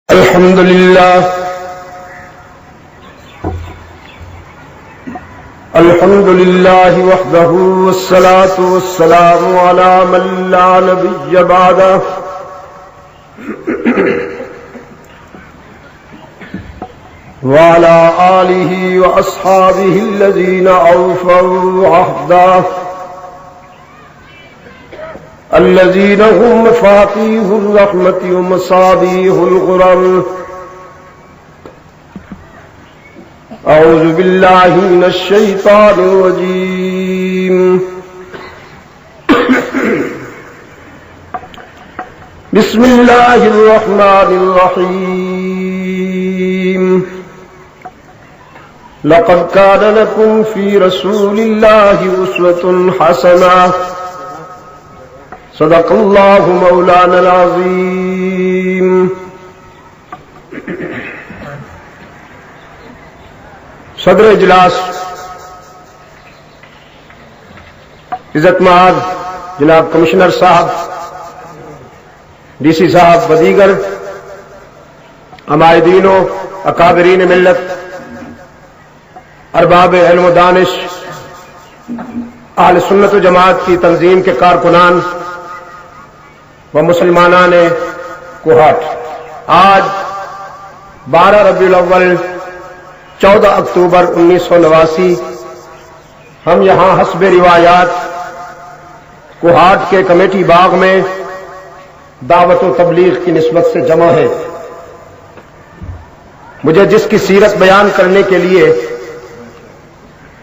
الحمد لله وحده والصلاة والسلام على من لا نبي بعده وعلى آله وأصحابه الذين أوفوا عهده الذين هم مفاتيح الرحمة ومصابيح الغرر. أعوذ بالله من الشيطان الرجيم. بسم الله الرحمن الرحيم. لقد كان لكم في رسول الله أسوة حسنة. صدق الله مولانا العظيم. صدر اجلاس عزت مآب جناب کمشنر صاحب، ڈی سی صاحب و دیگر عمائدین و اکابرین ملت، ارباب علم و دانش، اہل سنت و جماعت کی تنظیم کے کارکنان و مسلمانان کوہاٹ، آج 12 ربیع الاول 14 اکتوبر 1989 ہم یہاں حسب روایات کوہاٹ کے کمیٹی باغ میں دعوت و تبلیغ کی نسبت سے جمع ہے. مجھے جس کی سیرت بیان کرنے کے لیے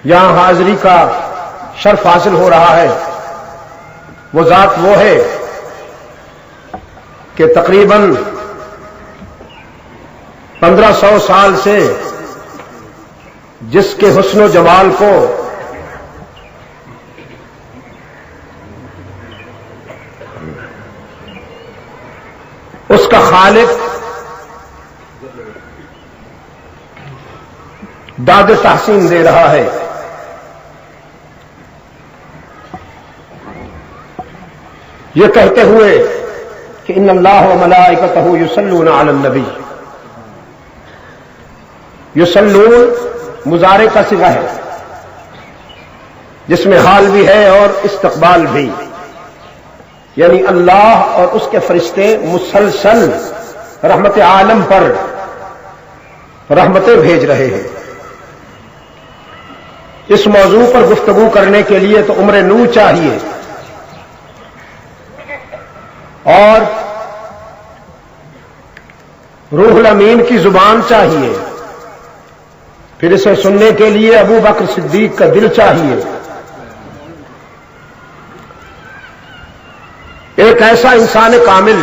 یہاں حاضری کا شرف حاصل ہو رہا ہے، وہ ذات وہ ہے کہ تقریباً 1500 سال سے جس کے حسن و جمال کو اس کا خالق داد تحسین دے رہا ہے. یہ کہتے ہوئے کہ ان اللہ و ملائکتہ یصلون علی النبی. یصلون مضارع کا صیغہ ہے جس میں حال بھی ہے اور استقبال بھی، یعنی اللہ اور اس کے فرشتے مسلسل رحمت عالم پر رحمتیں بھیج رہے ہیں. اس موضوع پر گفتگو کرنے کے لیے تو عمر نور چاہیے اور روح الامین کی زبان چاہیے، پھر اسے سننے کے لیے ابو بکر صدیق کا دل چاہیے. ایک ایسا انسان کامل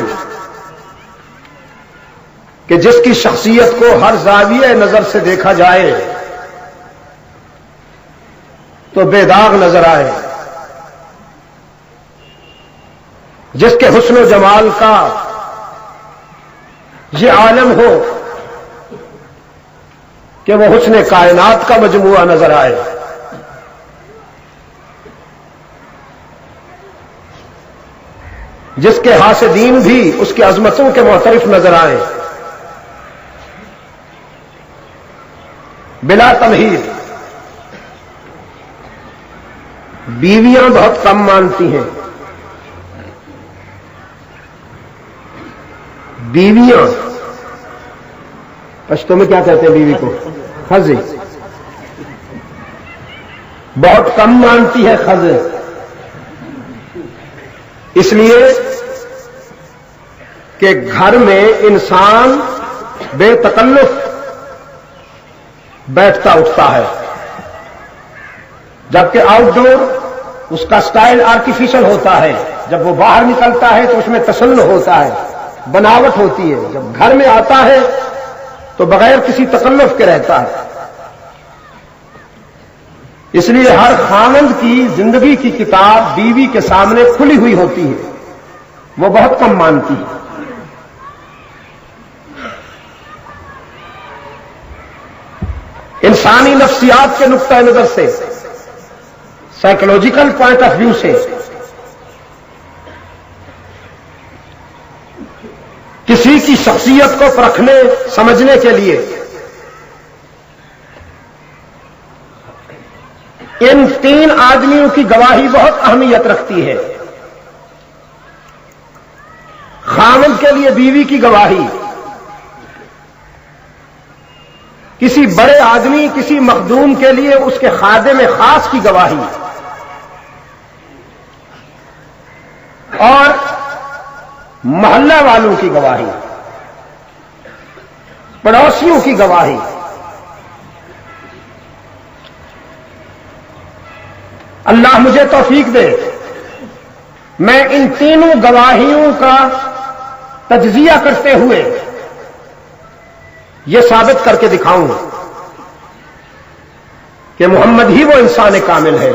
کہ جس کی شخصیت کو ہر زاویہ نظر سے دیکھا جائے تو بے داغ نظر آئے، جس کے حسن و جمال کا یہ عالم ہو کہ وہ حسن کائنات کا مجموعہ نظر آئے. جس کے حاسدین بھی اس کی عظمتوں کے معترف نظر آئے. بلا تمہید بیویاں بہت کم مانتی ہیں. بیویاں پشتو میں کیا کہتے ہیں بیوی کو؟ خزی. بہت کم مانتی ہے خزی، اس لیے کہ گھر میں انسان بے تکلف بیٹھتا اٹھتا ہے، جبکہ آؤٹ ڈور اس کا سٹائل آرٹیفیشل ہوتا ہے. جب وہ باہر نکلتا ہے تو اس میں تسلح ہوتا ہے، بناوٹ ہوتی ہے. جب گھر میں آتا ہے تو بغیر کسی تکلف کے رہتا ہے. اس لیے ہر خاوند کی زندگی کی کتاب بیوی کے سامنے کھلی ہوئی ہوتی ہے، وہ بہت کم مانتی ہے. انسانی نفسیات کے نقطہ نظر سے، سائیکولوجیکل پوائنٹ آف ویو سے کسی کی شخصیت کو پرکھنے سمجھنے کے لیے ان 3 آدمیوں کی گواہی بہت اہمیت رکھتی ہے۔ خاوند کے لیے بیوی کی گواہی، کسی بڑے آدمی کسی مخدوم کے لیے اس کے خادم خاص کی گواہی، اور محلہ والوں کی گواہی، پڑوسیوں کی گواہی۔ اللہ مجھے توفیق دے میں ان تینوں گواہیوں کا تجزیہ کرتے ہوئے یہ ثابت کر کے دکھاؤں کہ محمد ہی وہ انسان کامل ہے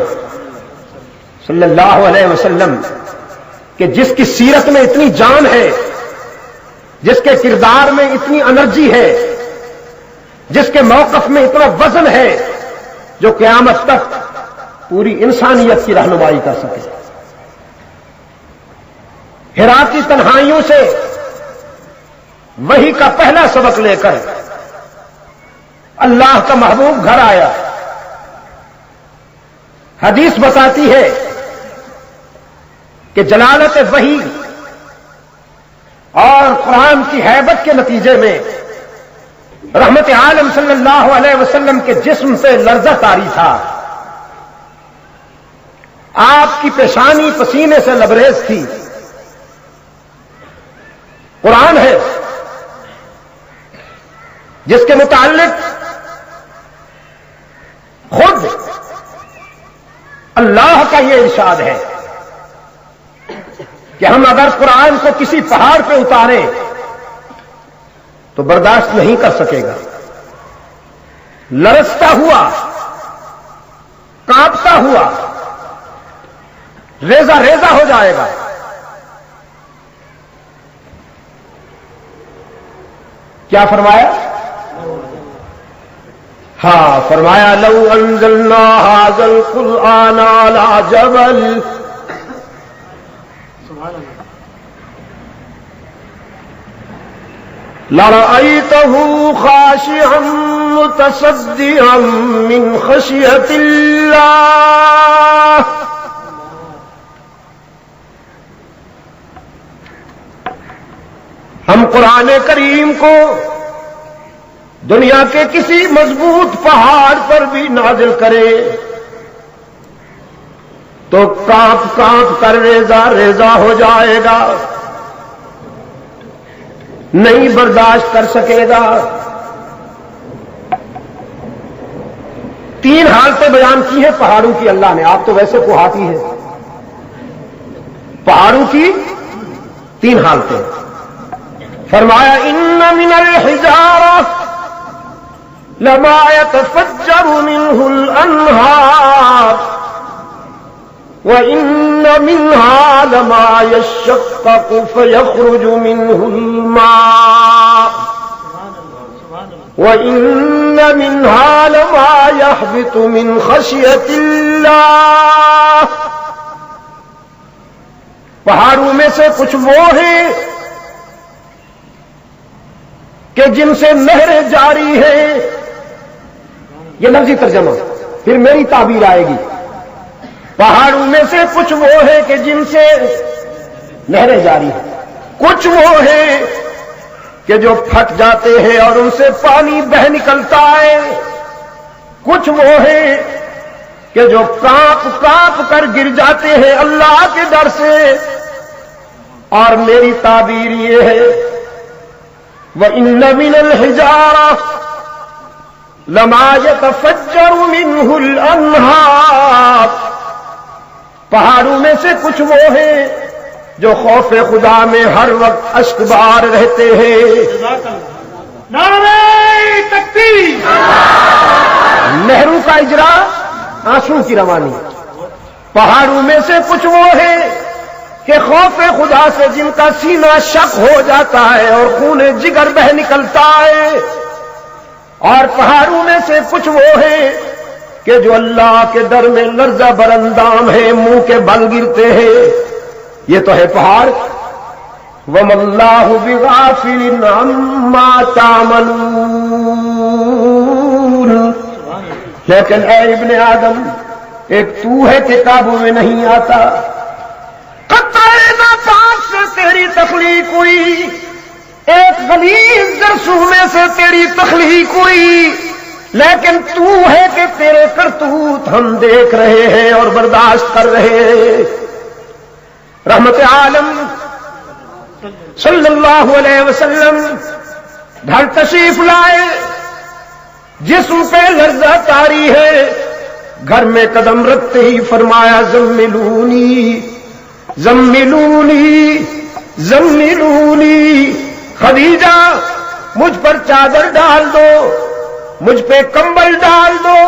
صلی اللہ علیہ وسلم کہ جس کی سیرت میں اتنی جان ہے، جس کے کردار میں اتنی انرجی ہے، جس کے موقف میں اتنا وزن ہے، جو قیامت تک پوری انسانیت کی رہنمائی کر سکے۔ ہرا کی تنہائیوں سے وحی کا پہلا سبق لے کر اللہ کا محبوب گھر آیا۔ حدیث بتاتی ہے کہ جلالت وحی اور قرآن کی ہیبت کے نتیجے میں رحمت عالم صلی اللہ علیہ وسلم کے جسم پہ لرزہ طاری تھا، آپ کی پیشانی پسینے سے لبریز تھی۔ قرآن ہے جس کے متعلق خود اللہ کا یہ ارشاد ہے کہ ہم اگر قرآن کو کسی پہاڑ پہ اتاریں تو برداشت نہیں کر سکے گا، لرزتا ہوا، کانپتا ہوا، ریزہ ریزہ ہو جائے گا۔ کیا فرمایا؟ ہاں فرمایا لو انزلنا هذا القرآن على جبل لرأيته خاشعا متصدعا من خشية الله۔ ہم قرآن کریم کو دنیا کے کسی مضبوط پہاڑ پر بھی نازل کرے تو کانپ کانپ کر ریزہ ریزہ ہو جائے گا، نہیں برداشت کر سکے گا۔ 3 حالتیں بیان کی ہیں پہاڑوں کی اللہ نے، آپ تو ویسے کوہاتی ہیں، پہاڑوں کی 3 حالتیں فرمایا ان من الحجارہ لما يتفجر منه الانہار وان منها لما يشقق فيخرج منه الماء وان منها لما يهبط من خشية الله۔ پہاڑوں میں سے کچھ وہ ہیں کہ جن سے نہریں جاری ہیں، یہ لفظی ترجمہ، پھر میری تعبیر آئے گی۔ پہاڑوں میں سے کچھ وہ ہیں کہ جن سے نہریں جاری ہیں، کچھ وہ ہیں کہ جو پھٹ جاتے ہیں اور ان سے پانی بہ نکلتا ہے، کچھ وہ ہیں کہ جو کانپ کانپ کر گر جاتے ہیں اللہ کے ڈر سے، اور میری تعبیر یہ ہے وَإِنَّ مِنَ الْحِجَارَةِ لَمَا يَتَفَجَّرُ مِنْهُ الْأَنْهَارُ۔ پہاڑوں میں سے کچھ وہ ہیں جو خوف خدا میں ہر وقت اشک بار رہتے ہیں۔ نعرہ تکبیر، نہروں کا اجرا، آنسو کی روانی۔ پہاڑوں میں سے کچھ وہ ہیں کہ خوف خدا سے جن کا سینہ شق ہو جاتا ہے اور خون جگر بہ نکلتا ہے، اور پہاڑوں میں سے کچھ وہ ہیں کہ جو اللہ کے ڈر میں لرزہ بر اندام ہیں، منہ کے بل گرتے ہیں۔ یہ تو ہے پہاڑ، وَمَا اللَّهُ بِغَافِلٍ عَمَّا تَعْمَلُونَ. لیکن اے ابن آدم، ایک تو ہے کہ قابو میں نہیں آتا. قطرے ناپاک سے تیری تخلیق ہوئی، ایک غلیظ جرثومے سے تیری تخلیق ہوئی، لیکن تو ہے کہ تیرے کرتوت ہم دیکھ رہے ہیں اور برداشت کر رہے ہیں. رحمت عالم صلی اللہ علیہ وسلم گھر تشریف لائے، جسم پہ لرزہ طاری ہے. گھر میں قدم رکھتے ہی فرمایا زملونی زملونی زملونی، خدیجہ مجھ پر چادر ڈال دو، مجھ پہ کمبل ڈال دو.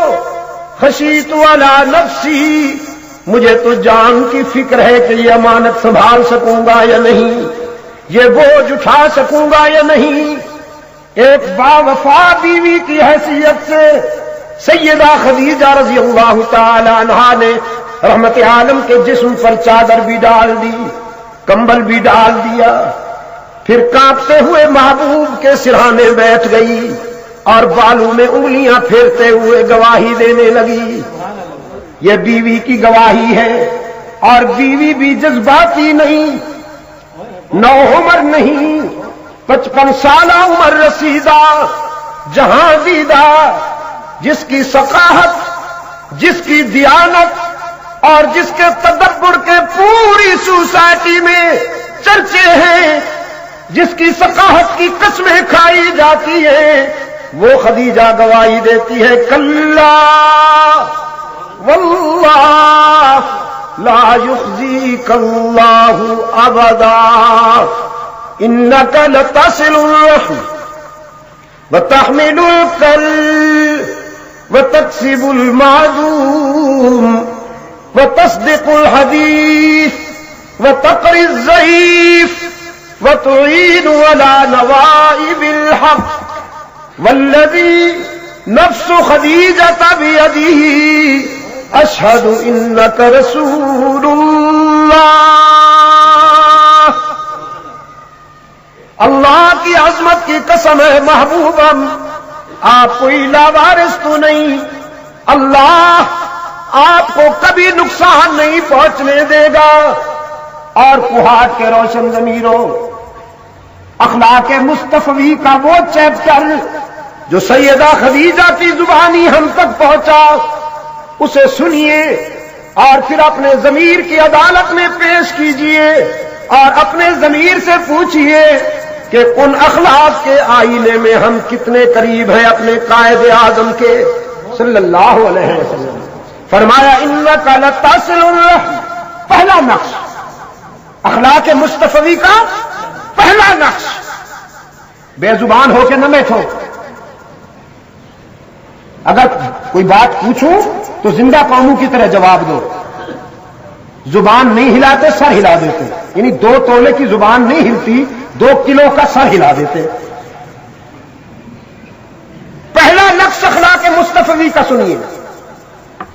خشیت علی نفسی، مجھے تو جان کی فکر ہے کہ یہ امانت سنبھال سکوں گا یا نہیں، یہ بوجھ اٹھا سکوں گا یا نہیں. ایک باوفا بیوی کی حیثیت سے سیدہ خدیجہ رضی اللہ تعالی عنہا نے رحمت عالم کے جسم پر چادر بھی ڈال دی، کمبل بھی ڈال دیا. پھر کانپتے ہوئے محبوب کے سرہانے بیٹھ گئی اور بالوں میں انگلیاں پھیرتے ہوئے گواہی دینے لگی. یہ بیوی کی گواہی ہے، اور بیوی بھی جذباتی نہیں، نو عمر نہیں، 55 سالہ عمر رسیدہ، جہاں دیدہ، جس کی ثقافت، جس کی دیانت اور جس کے تدبر کے پوری سوسائٹی میں چرچے ہیں، جس کی ثقافت کی قسمیں کھائی جاتی ہیں، وہ خدیجہ گواہی دیتی ہے کلا واللہ لا یخزیک اللہ ابدا انک لتصل الرحم وتحمل الکل وتکسب المعدوم وتصدق الحدیث وتقری الضعیف وتعین علی نوائب الحق والذی نفس خدیجۃ بیدہ اشہد انک رسول اللہ. اللہ کی عظمت کی قسم ہے محبوبم، آپ کوئی لاوارث تو نہیں، اللہ آپ کو کبھی نقصان نہیں پہنچنے دے گا. اور کوہاٹ کے روشن ضمیروں، اخلاق مصطفی کا وہ چیپٹر جو سیدہ خدیجہ کی زبانی ہم تک پہنچا، اسے سنیے اور پھر اپنے ضمیر کی عدالت میں پیش کیجئے اور اپنے ضمیر سے پوچھئے کہ ان اخلاق کے آئینے میں ہم کتنے قریب ہیں اپنے قائد اعظم کے صلی اللہ علیہ وسلم. فرمایا انک لتصل الرحم، پہلا نقش اخلاق مصطفی کا، پہلا نقش. بے زبان ہو کے نہ بیٹھو، اگر کوئی بات پوچھوں تو زندہ قوموں کی طرح جواب دو. زبان نہیں ہلاتے، سر ہلا دیتے، یعنی 2 تولے کی زبان نہیں ہلتی، 2 کلو کا سر ہلا دیتے. پہلا نقش اخلاق مصطفی کا سنیے.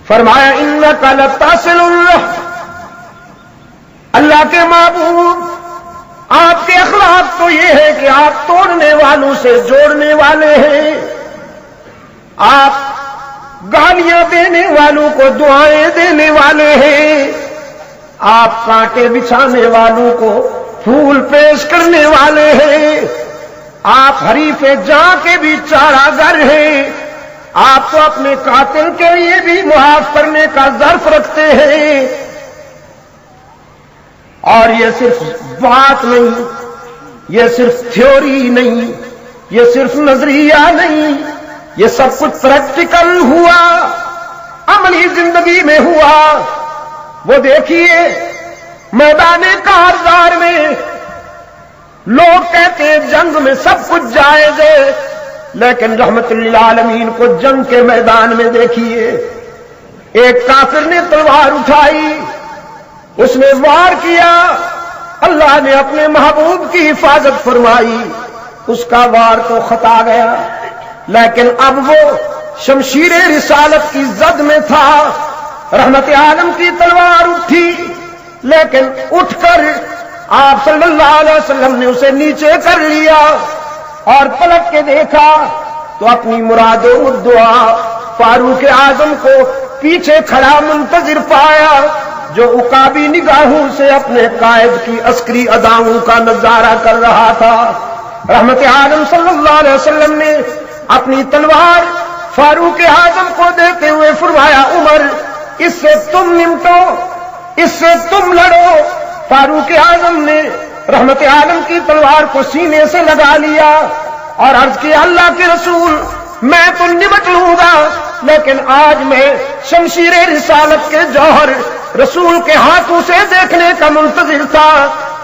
فرمایا انک لتصل الرحم، اللہ کے محبوب آپ کے اخلاق تو یہ ہے کہ آپ توڑنے والوں سے جوڑنے والے ہیں، آپ گالیاں دینے والوں کو دعائیں دینے والے ہیں، آپ کانٹے بچھانے والوں کو پھول پیش کرنے والے ہیں، آپ حریف جاں کے بھی چارہ گر ہیں، آپ تو اپنے قاتل کے لیے بھی معاف کرنے کا ظرف رکھتے ہیں. اور یہ صرف بات نہیں، یہ صرف تھیوری نہیں، یہ صرف نظریہ نہیں، یہ سب کچھ پریکٹیکل ہوا، عملی زندگی میں ہوا. وہ دیکھیے میدان کارزار میں لوگ کہتے ہیں جنگ میں سب کچھ جائز ہے، لیکن رحمت للعالمین کو جنگ کے میدان میں دیکھیے. ایک کافر نے تلوار اٹھائی، اس نے وار کیا، اللہ نے اپنے محبوب کی حفاظت فرمائی، اس کا وار تو خطا گیا، لیکن اب وہ شمشیر رسالت کی زد میں تھا. رحمت عالم کی تلوار اٹھی، لیکن اٹھ کر آپ صلی اللہ علیہ وسلم نے اسے نیچے کر لیا اور پلٹ کے دیکھا تو اپنی مراد و دعا فاروق اعظم کو پیچھے کھڑا منتظر پایا، جو عقابی نگاہوں سے اپنے قائد کی عسکری اداؤں کا نظارہ کر رہا تھا۔ رحمت عالم صلی اللہ علیہ وسلم نے اپنی تلوار فاروق اعظم کو دیتے ہوئے فرمایا، عمر اس سے تم نمٹو، اس سے تم لڑو۔ فاروق اعظم نے رحمت عالم کی تلوار کو سینے سے لگا لیا اور عرض کیا، اللہ کے رسول میں تو نمٹ لوں گا، لیکن آج میں شمشیر رسالت کے جوہر رسول کے ہاتھوں سے دیکھنے کا منتظر تھا۔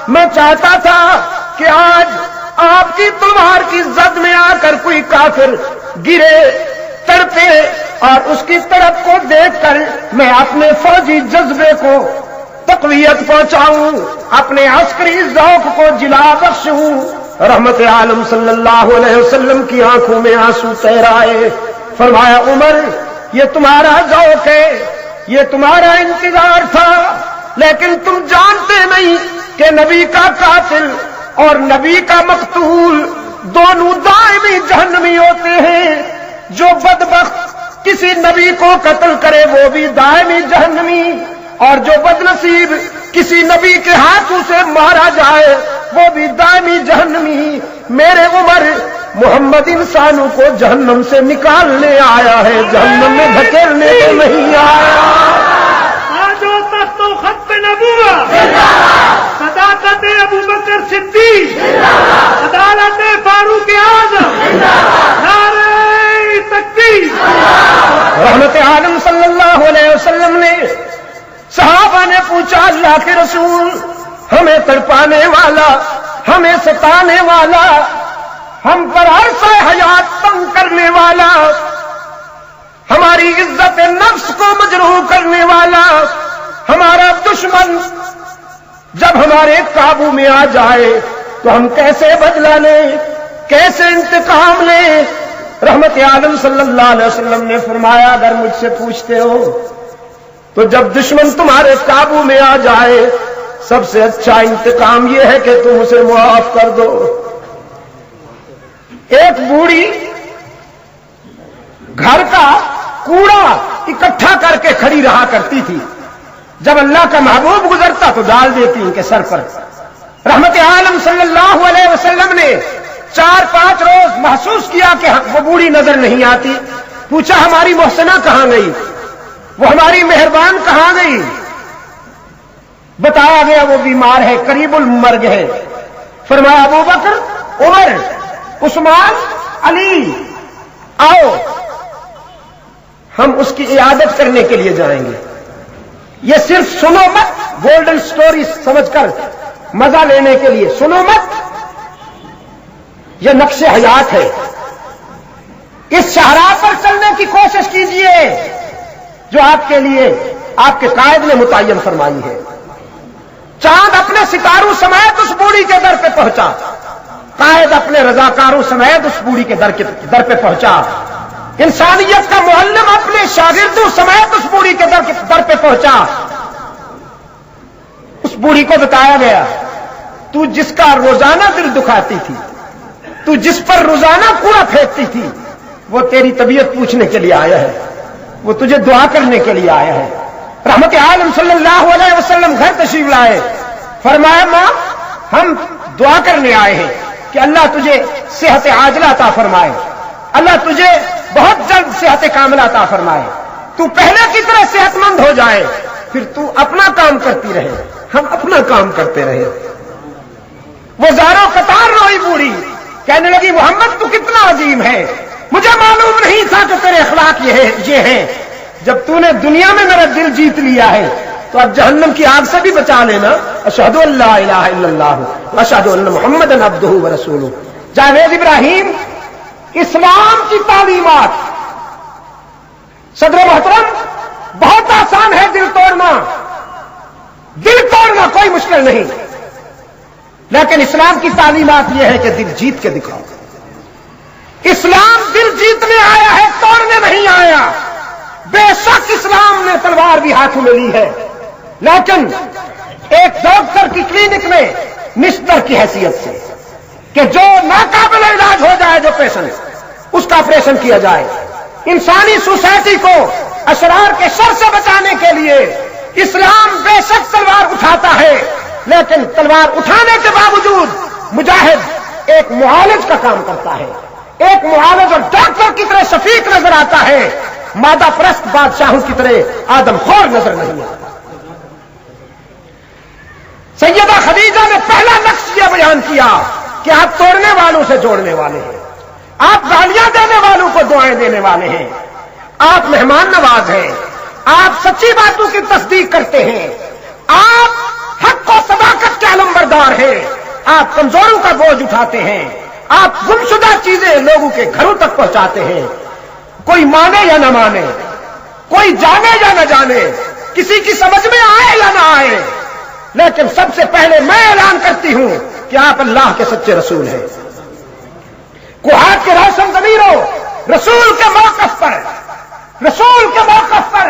میں چاہتا تھا کہ آج آپ کی تلوار کی زد میں آ کر کوئی کافر گرے تڑپے اور اس کی طرف کو دیکھ کر میں اپنے فوجی جذبے کو تقویت پہنچاؤں، اپنے عسکری ذوق کو جلا بخشوں۔ رحمت عالم صلی اللہ علیہ وسلم کی آنکھوں میں آنسو تیر آئے۔ فرمایا، عمر یہ تمہارا ذوق ہے، یہ تمہارا انتظار تھا، لیکن تم جانتے نہیں کہ نبی کا قاتل اور نبی کا مقتول دونوں دائمی جہنمی ہوتے ہیں۔ جو بدبخت کسی نبی کو قتل کرے وہ بھی دائمی جہنمی، اور جو بدنصیب کسی نبی کے ہاتھوں سے مارا جائے وہ بھی دائمی جہنمی۔ میرے عمر محمد انسانوں کو جہنم سے نکالنے آیا ہے، جہنم میں دھکیلنے کو نہیں آیا۔ آج و تخت و خط نبوت، صداقت ابو بکر صدیق، عدالت فاروق اعظم، نعرہ تکبیر۔ رحمت عالم صلی اللہ علیہ وسلم نے صحابہ نے پوچھا، اللہ کے رسول ہمیں تڑپانے والا، ہمیں ستانے والا، ہم پر عرصہ حیات تنگ کرنے والا، ہماری عزت نفس کو مجروح کرنے والا ہمارا دشمن جب ہمارے قابو میں آ جائے تو ہم کیسے بدلہ لیں، کیسے انتقام لیں؟ رحمت عالم صلی اللہ علیہ وسلم نے فرمایا، اگر مجھ سے پوچھتے ہو تو جب دشمن تمہارے قابو میں آ جائے سب سے اچھا انتقام یہ ہے کہ تم اسے معاف کر دو۔ ایک بوڑھی گھر کا کوڑا اکٹھا کر کے کھڑی رہا کرتی تھی، جب اللہ کا محبوب گزرتا تو ڈال دیتی ان کے سر پر۔ رحمت عالم صلی اللہ علیہ وسلم نے 4-5 روز محسوس کیا کہ وہ بوڑھی نظر نہیں آتی۔ پوچھا، ہماری محسنہ کہاں گئی، وہ ہماری مہربان کہاں گئی؟ بتایا گیا وہ بیمار ہے، قریب المرگ ہے۔ فرمایا، ابو بکر، عمر، عثمان، علی، آؤ ہم اس کی عیادت کرنے کے لیے جائیں گے۔ یہ صرف سنو مت، گولڈن سٹوری سمجھ کر مزہ لینے کے لیے سنو مت، یہ نقش حیات ہے۔ اس شاہراہ پر چلنے کی کوشش کیجئے جو آپ کے لیے آپ کے قائد نے متعین فرمائی ہے۔ چاند اپنے ستاروں سمیت اس بوڑھی کے در پہ پہنچا، قائد اپنے رضاکاروں سمیت اس بوڑھی کے در پہ پہنچا، انسانیت کا معلم اپنے شاگردوں سمیت اس بوڑھی کے در پہ پہنچا۔ اس بوڑھی کو بتایا گیا، تو جس کا روزانہ دل دکھاتی تھی، تو جس پر روزانہ کوڑا پھینکتی تھی، وہ تیری طبیعت پوچھنے کے لیے آیا ہے، وہ تجھے دعا کرنے کے لیے آیا ہے۔ رحمت عالم صلی اللہ علیہ وسلم گھر تشریف لائے، فرمایا، ماں ہم دعا کرنے آئے ہیں کہ اللہ تجھے صحت عاجلہ عطا فرمائے، اللہ تجھے بہت جلد صحت کاملہ عطا فرمائے، تو پہلے کی طرح صحت مند ہو جائے، پھر تو اپنا کام کرتی رہے، ہم اپنا کام کرتے رہے۔ وہ زاروں قطار روئی بوڑھی، کہنے لگی، محمد تو کتنا عظیم ہے، مجھے معلوم نہیں تھا کہ تیرے اخلاق یہ ہیں۔ جب تو نے دنیا میں میرا دل جیت لیا ہے تو اب جہنم کی آگ سے بھی بچا لینا۔ اشہد ان لا الہ الا اللہ واشہد ان محمد عبدہ ورسولہ۔ جاوید ابراہیم، اسلام کی تعلیمات، صدر محترم، بہت آسان ہے دل توڑنا، دل توڑنا کوئی مشکل نہیں، لیکن اسلام کی تعلیمات یہ ہے کہ دل جیت کے دکھاؤ۔ اسلام دل جیتنے آیا ہے، توڑنے نہیں آیا۔ بے شک اسلام نے تلوار بھی ہاتھوں میں لی ہے، لیکن ایک ڈاکٹر کی کلینک میں مستر کی حیثیت سے کہ جو ناقابل علاج ہو جائے جو پیشنٹ اس کا آپریشن کیا جائے. انسانی سوسائٹی کو اشرار کے شر سے بچانے کے لیے اسلام بے شک تلوار اٹھاتا ہے، لیکن تلوار اٹھانے کے باوجود مجاہد ایک معالج کا کام کرتا ہے. ایک معالج اور ڈاکٹر کی طرح شفیق نظر آتا ہے، مادہ پرست بادشاہوں کی طرح آدم خور نظر نہیں آتا. سیدہ خدیجہ نے پہلا نقش یہ بیان کیا کہ آپ توڑنے والوں سے جوڑنے والے ہیں، آپ گالیاں دینے والوں کو دعائیں دینے والے ہیں، آپ مہمان نواز ہیں، آپ سچی باتوں کی تصدیق کرتے ہیں، آپ حق و صداقت کے علمبردار ہیں، آپ کمزوروں کا بوجھ اٹھاتے ہیں، آپ گمشدہ چیزیں لوگوں کے گھروں تک پہنچاتے ہیں. کوئی مانے یا نہ مانے، کوئی جانے یا نہ جانے، کسی کی سمجھ میں آئے یا نہ آئے، لیکن سب سے پہلے میں اعلان کرتی ہوں کہ آپ اللہ کے سچے رسول ہیں. کوہات کے روشن ضمیروں، رسول کے موقف پر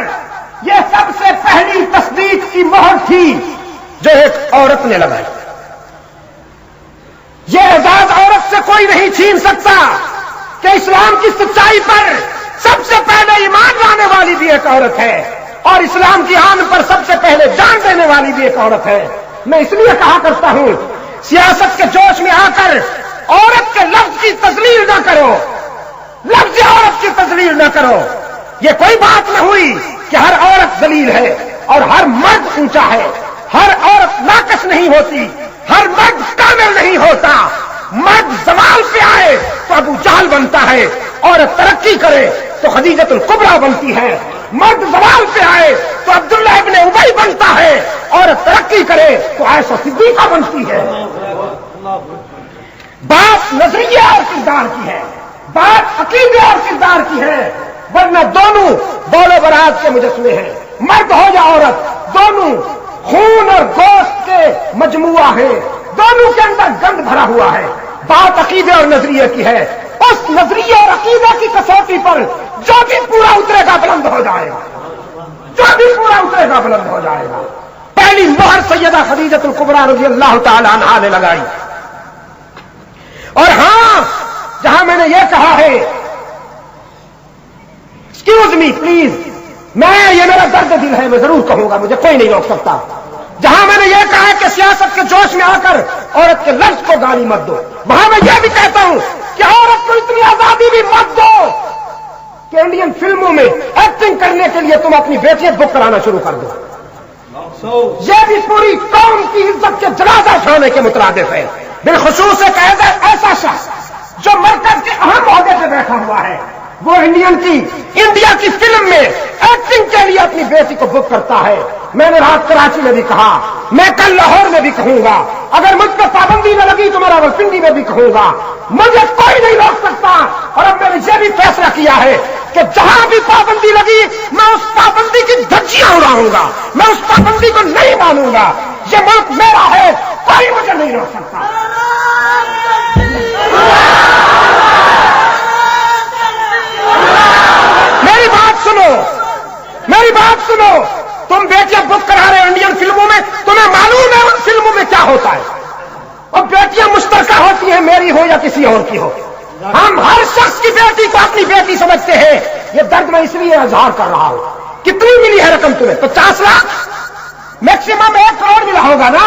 یہ سب سے پہلی تصدیق کی مہر تھی جو ایک عورت نے لگائی. یہ اعزاز عورت سے کوئی نہیں چھین سکتا کہ اسلام کی سچائی پر سب سے پہلے ایمان لانے والی بھی ایک عورت ہے اور اسلام کی آن پر سب سے پہلے جان دینے والی بھی ایک عورت ہے. میں اس لیے کہا کرتا ہوں سیاست کے جوش میں آ کر عورت کے لفظ کی تذلیل نہ کرو، لفظ عورت کی تذلیل نہ کرو. یہ کوئی بات نہ ہوئی کہ ہر عورت ذلیل ہے اور ہر مرد اونچا ہے، ہر عورت ناقص نہیں ہوتی، ہر مرد کامل نہیں ہوتا. مرد زوال پہ آئے تو ابو جہل بنتا ہے، عورت ترقی کرے تو خدیجۃ الکبریٰ بنتی ہے. مرد زوال پہ آئے تو عبداللہ ابن ابی بنتا ہے، عورت ترقی کرے تو عائشہ صدیقہ بنتی ہے. بات نظریہ اور کردار کی ہے، بات عقیدے اور کردار کی ہے، ورنہ دونوں بول و برات کے مجسمے ہیں. مرد ہو یا عورت، دونوں خون اور گوشت کے مجموعہ ہیں، دونوں کے اندر گند بھرا ہوا ہے. بات عقیدے اور نظریے کی ہے، اس نظریے اور عقیدہ کی کسوٹی پر جو بھی پورا اترے گا بلند ہو جائے گا، جو بھی پورا اترے گا بلند ہو جائے گا. پہلی مہر سیدہ خدیجۃ الکبریٰ رضی اللہ تعالی عنہا نے لگائی. اور ہاں، جہاں میں نے یہ کہا ہے ایکسکیوز می پلیز، یہ میرا درد دل ہے، میں ضرور کہوں گا، مجھے کوئی نہیں روک سکتا. جہاں میں نے یہ کہا ہے کہ سیاست کے جوش میں آ کر عورت کے لفظ کو گالی مت دو، وہاں میں یہ بھی کہتا ہوں کہ عورت کو اتنی آزادی بھی مت دو کہ انڈین فلموں میں ایکٹنگ کرنے کے لیے تم اپنی بیٹیاں بک کرانا شروع کر دو. یہ بھی پوری قوم کی عزت کے جنازہ اٹھانے کے مترادف ہے. بالخصوص ایک ایسا شخص جو مرکز کے اہم عہدے پہ بیٹھا ہوا ہے، وہ انڈیا کی فلم میں ایکٹنگ کے لیے اپنی بیٹی کو بک کرتا ہے. میں نے رات کراچی میں بھی کہا، میں کل لاہور میں بھی کہوں گا، اگر مجھ پر پابندی نہ لگی تو میں راولپنڈی میں بھی کہوں گا، مجھے کوئی نہیں روک سکتا. اور اب میں نے یہ بھی فیصلہ کیا ہے کہ جہاں بھی پابندی لگی میں اس پابندی کی دھجیاں اڑاؤں گا، میں اس پابندی کو نہیں مانوں گا. یہ ملک میرا ہے، کوئی مجھے نہیں روک سکتا. میری بات سنو، تم بیٹیاں بک کرا رہے انڈین فلموں میں، تمہیں معلوم ہے ان فلموں میں کیا ہوتا ہے؟ اور بیٹیاں مشترکہ ہوتی ہیں، میری ہو یا کسی اور کی ہو. ہم ہر شخص کی بیٹی کو اپنی بیٹی سمجھتے ہیں. یہ درد میں اس لیے اظہار کر رہا ہوں. کتنی ملی ہے رقم تمہیں؟ 50 لاکھ، میکسیمم 1 کروڑ ملا ہوگا نا.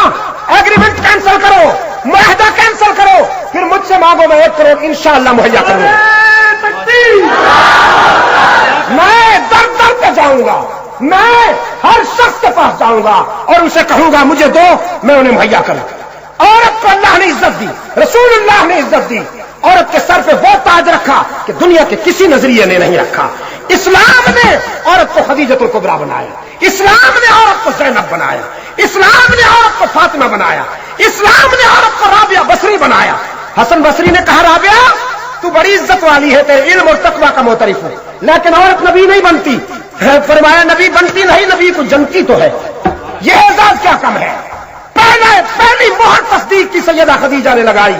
ایگریمنٹ کینسل کرو، معاہدہ کینسل کرو، پھر مجھ سے مانگو، میں 1 کروڑ انشاءاللہ مہیا کروں گا. میں در در پہ جاؤں گا، میں ہر شخص کے پاس جاؤں گا اور اسے کہوں گا مجھے دو، میں انہیں مہیا کروں. عورت کو اللہ نے عزت دی، رسول اللہ نے عزت دی. عورت کے سر پہ وہ تاج رکھا کہ دنیا کے کسی نظریے نے نہیں رکھا. اسلام نے عورت کو خدیجۃ الکبریٰ بنایا، اسلام نے عورت کو زینب بنایا، اسلام نے عورت کو فاطمہ بنایا، اسلام نے عورت کو رابعہ بصری بنایا. حسن بصری نے کہا رابعہ تو بڑی عزت والی ہے، تیرے علم اور تقویٰ کا معترف ہے، لیکن عورت نبی نہیں بنتی. فرمایا نبی بنتی نہیں، نبی کو جنتی تو ہے. یہ اعزاز کیا کم ہے؟ پہلی مہر تصدیق کی سیدہ خدیجہ نے لگائی.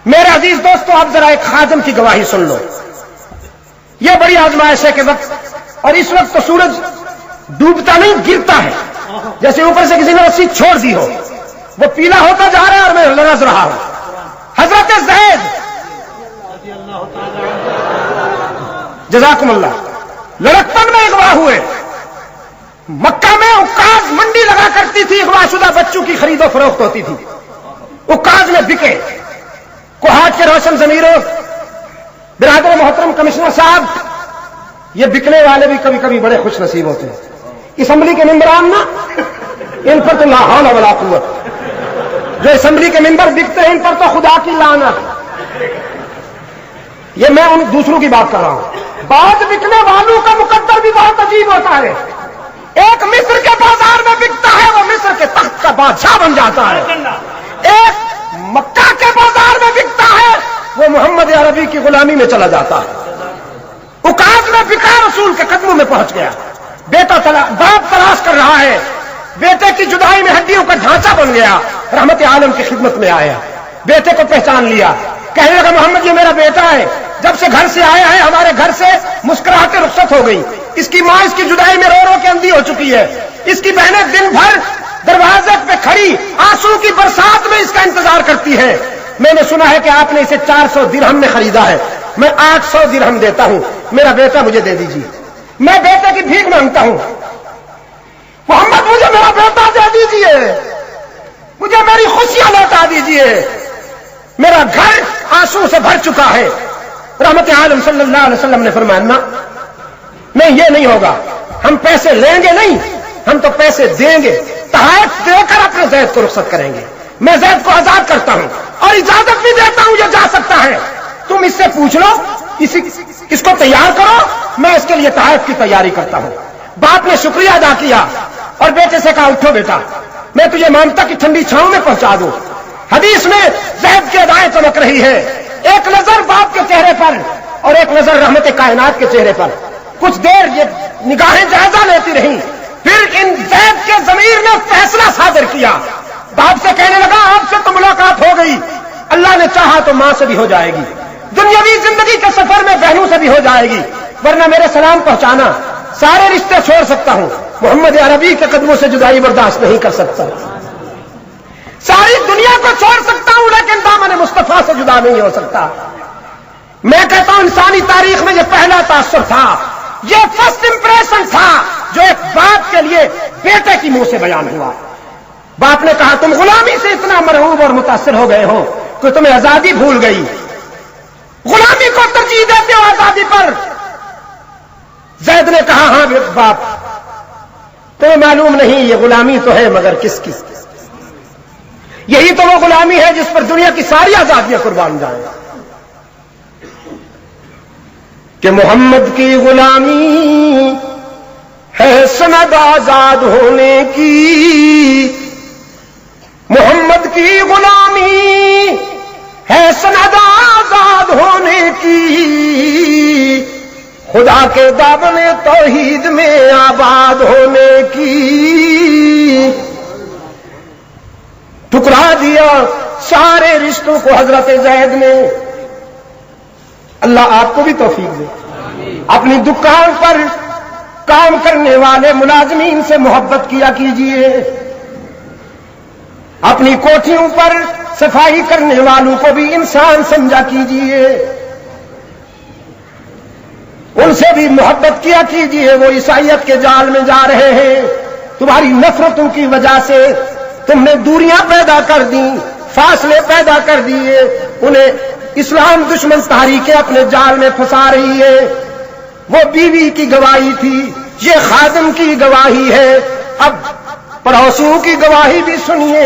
میرے عزیز دوستو، اب ذرا ایک خادم کی گواہی سن لو. یہ بڑی آزمائش ہے کہ وقت، اور اس وقت تو سورج ڈوبتا نہیں، گرتا ہے، جیسے اوپر سے کسی نے رسی چھوڑ دی ہو. وہ پیلا ہوتا جا رہا ہے اور میں لرز رہا ہوں. حضرت زید جزاکم اللہ لڑکپن میں اغوا ہوئے. مکہ میں عکاظ منڈی لگا کرتی تھی, اغوا شدہ بچوں کی خرید و فروخت ہوتی تھی. عکاظ میں بکے. کوہاٹ کے روشن ضمیروں, برادر محترم کمشنر صاحب, یہ بکنے والے بھی کبھی کبھی بڑے خوش نصیب ہوتے ہیں. اسمبلی کے ممبران نا, ان پر تو لا حول ولا قوت. جو اسمبلی کے ممبر بکتے ہیں ان پر تو خدا کی لعنت. یہ میں ان دوسروں کی بات کر رہا ہوں. بعض بکنے والوں کا مقدر بھی بہت عجیب ہوتا ہے. ایک مصر کے بازار میں بکتا ہے, وہ مصر کے تخت کا بادشاہ بن جاتا ہے. ایک مکہ کے بازار میں بکتا ہے, وہ محمد عربی کی غلامی میں چلا جاتا ہے. عکاظ میں بکا, رسول کے قدموں میں پہنچ گیا. باپ تلاش کر رہا ہے, بیٹے کی جدائی میں ہڈیوں کا ڈھانچہ بن گیا. رحمت عالم کی خدمت میں آیا, بیٹے کو پہچان لیا, کہنے لگا محمد یہ میرا بیٹا ہے. جب سے گھر سے آیا ہے ہمارے گھر سے مسکراہٹیں رخصت ہو گئی. اس کی ماں اس کی جدائی میں رو رو کے اندھی ہو چکی ہے. اس کی بہنیں دن بھر دروازے پہ کھڑی آنسو کی برسات میں اس کا انتظار کرتی ہے. میں نے سنا ہے کہ آپ نے اسے 400 درہم میں خریدا ہے. میں 800 درہم دیتا ہوں, میرا بیٹا مجھے دے دیجیے. میں بیٹے کی بھیک مانگتا ہوں. محمد مجھے میرا بیٹا دے دیجیے, مجھے میری خوشیاں لوٹا دیجیے. میرا گھر آنسو سے بھر چکا ہے. رحمت عالم صلی اللہ علیہ وسلم نے فرمایا نہیں یہ نہیں ہوگا, ہم پیسے لیں گے نہیں, ہم تو پیسے دیں گے. تحائف دے کر اپنے زید کو رخصت کریں گے. میں زید کو آزاد کرتا ہوں اور اجازت بھی دیتا ہوں یہ جا سکتا ہے. تم اس سے پوچھ لو, اس کو تیار کرو, میں اس کے لیے تحائف کی تیاری کرتا ہوں. باپ نے شکریہ ادا کیا اور بیٹے سے کہا اٹھو بیٹا, میں تجھے مامتا کی ٹھنڈی چھاؤں میں پہنچا دوں. حدیث میں زید کی ادائیں چمک رہی ہے. ایک نظر باپ کے چہرے پر اور ایک نظر رحمت کائنات کے چہرے پر. کچھ دیر یہ نگاہیں جائزہ لیتی رہیں. پھر ان زید کے ضمیر نے فیصلہ صادر کیا. باپ سے کہنے لگا آپ سے تو ملاقات ہو گئی, اللہ نے چاہا تو ماں سے بھی ہو جائے گی, دنیاوی زندگی کے سفر میں بہنوں سے بھی ہو جائے گی, ورنہ میرے سلام پہنچانا. سارے رشتے چھوڑ سکتا ہوں, محمد عربی کے قدموں سے جدائی برداشت نہیں کر سکتا. ساری دنیا کو چھوڑ سکتا ہوں لیکن دامن مصطفیٰ سے جدا نہیں ہو سکتا. میں کہتا ہوں انسانی تاریخ میں یہ پہلا تاثر تھا, یہ فرسٹ امپریشن تھا جو ایک باپ کے لیے بیٹے کی منہ سے بیان ہوا. باپ نے کہا تم غلامی سے اتنا مرعوب اور متاثر ہو گئے ہو کہ تمہیں آزادی بھول گئی, غلامی کو ترجیح دیتے ہو آزادی پر. زید نے کہا ہاں باپ, تمہیں معلوم نہیں یہ غلامی تو ہے مگر کس کی. یہی تو وہ غلامی ہے جس پر دنیا کی ساری آزادیاں قربان جائیں. کہ محمد کی غلامی ہے سند آزاد ہونے کی, محمد کی غلامی ہے سند آزاد ہونے کی, خدا کے دامن توحید میں آباد ہونے کی. ٹکرا دیا سارے رشتوں کو حضرت زید نے. اللہ آپ کو بھی توفیق دے. اپنی دکان پر کام کرنے والے ملازمین سے محبت کیا کیجیے, اپنی کوٹھیوں پر صفائی کرنے والوں کو بھی انسان سمجھا کیجیے, ان سے بھی محبت کیا کیجیے. وہ عیسائیت کے جال میں جا رہے ہیں, تمہاری نفرتوں کی وجہ سے تم نے دوریاں پیدا کر دی, فاصلے پیدا کر دیے. انہیں اسلام دشمن تحریکیں اپنے جال میں پھنسا رہی ہے. وہ بیوی کی گواہی تھی, یہ خادم کی گواہی ہے. اب پڑوسیوں کی گواہی بھی سنیے.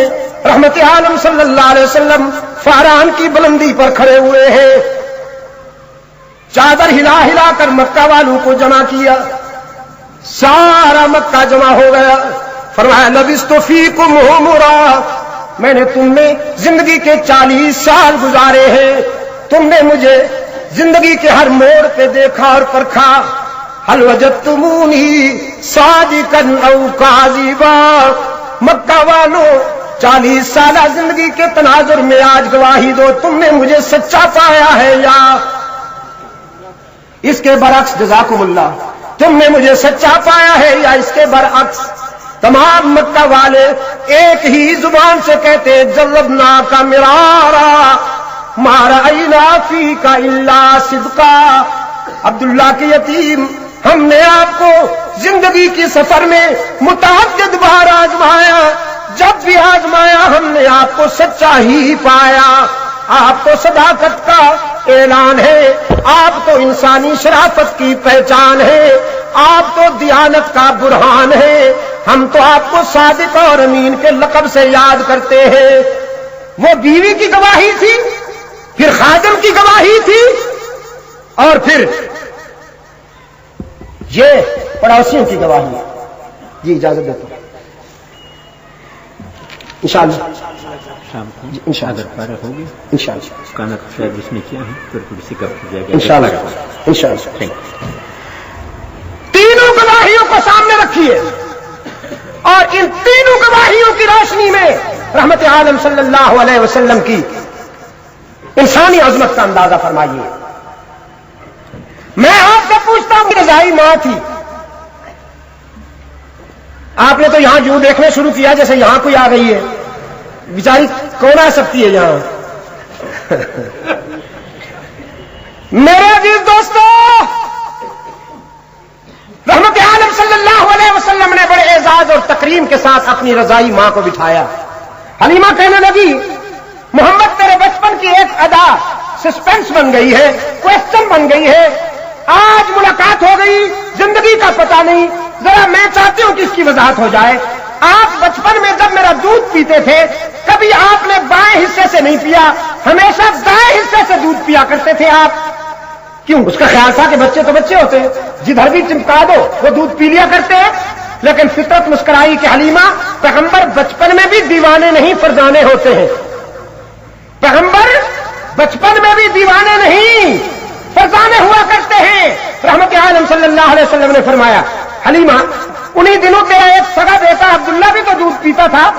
رحمت عالم صلی اللہ علیہ وسلم فاران کی بلندی پر کھڑے ہوئے ہیں, چادر ہلا ہلا کر مکہ والوں کو جمع کیا. سارا مکہ جمع ہو گیا. فرمایا لبثت فیکم عمرا, میں نے تم میں زندگی کے 40 سال گزارے ہیں, تم نے مجھے زندگی کے ہر موڑ پہ دیکھا اور پرکھا. هل وجدتمونی صادقا او کاذبا, مکہ والوں 40 سالہ زندگی کے تناظر میں آج گواہی دو, تم نے مجھے سچا پایا ہے یا اس کے برعکس. جزاکم اللہ, تم نے مجھے سچا پایا ہے یا اس کے برعکس. تمام مکہ والے ایک ہی زبان سے کہتے جربنا کا مرارا ما رأینا فیک الا صدقا. عبداللہ کے یتیم، ہم نے آپ کو زندگی کی سفر میں متعدد بار آزمایا، جب بھی آزمایا ہم نے آپ کو سچا ہی پایا. آپ تو صداقت کا اعلان ہے، آپ تو انسانی شرافت کی پہچان ہے، آپ تو دیانت کا برہان ہے. ہم تو آپ کو صادق اور امین کے لقب سے یاد کرتے ہیں. وہ بیوی کی گواہی تھی، پھر خادم کی گواہی تھی، اور پھر یہ پڑوسیوں کی گواہی. جی اجازت دیتا ہوں انشاءاللہ. شام کو انشاءاللہ اگر فارغ ہوگی انشاءاللہ کانا شاید اس نے کیا ہے پھر کسی کا جائے گا انشاءاللہ. تینوں گواہیوں کو سامنے رکھیے اور ان تینوں گواہیوں کی روشنی میں رحمت عالم صلی اللہ علیہ وسلم کی انسانی عظمت کا اندازہ فرمائیے. میں آپ سے پوچھتا ہوں کہ رضائی ماں تھی. آپ نے تو یہاں یوں دیکھنا شروع کیا جیسے یہاں کوئی آ گئی ہے. بیچاری کون آ سکتی ہے یہاں؟ میرے عزیز دوستو، رحمت عالم صلی اللہ علیہ وسلم نے بڑے اعزاز اور تکریم کے ساتھ اپنی رضائی ماں کو بٹھایا. حلیمہ کہنے لگی محمد تیرے بچپن کی ایک ادا سسپینس بن گئی ہے، کوشچن بن گئی ہے. آج ملاقات ہو گئی، زندگی کا پتہ نہیں، ذرا میں چاہتی ہوں کہ اس کی وضاحت ہو جائے. آپ بچپن میں جب میرا دودھ پیتے تھے کبھی آپ نے بائیں حصے سے نہیں پیا، ہمیشہ دائیں حصے سے دودھ پیا کرتے تھے آپ. کیوں؟ اس کا خیال تھا کہ بچے تو بچے ہوتے ہیں، جدھر بھی چمکا دو وہ دودھ پی لیا کرتے ہیں. لیکن فطرت مسکرائی کہ حلیمہ پیغمبر بچپن میں بھی دیوانے نہیں فرزانے ہوتے ہیں. پیغمبر بچپن میں بھی دیوانے نہیں فرزانے ہوا کرتے ہیں. رحمت عالم صلی اللہ علیہ وسلم نے فرمایا حلیمہ انہی دنوں تیرا ایک سگا بیٹا عبداللہ بھی تو دودھ پیتا تھا.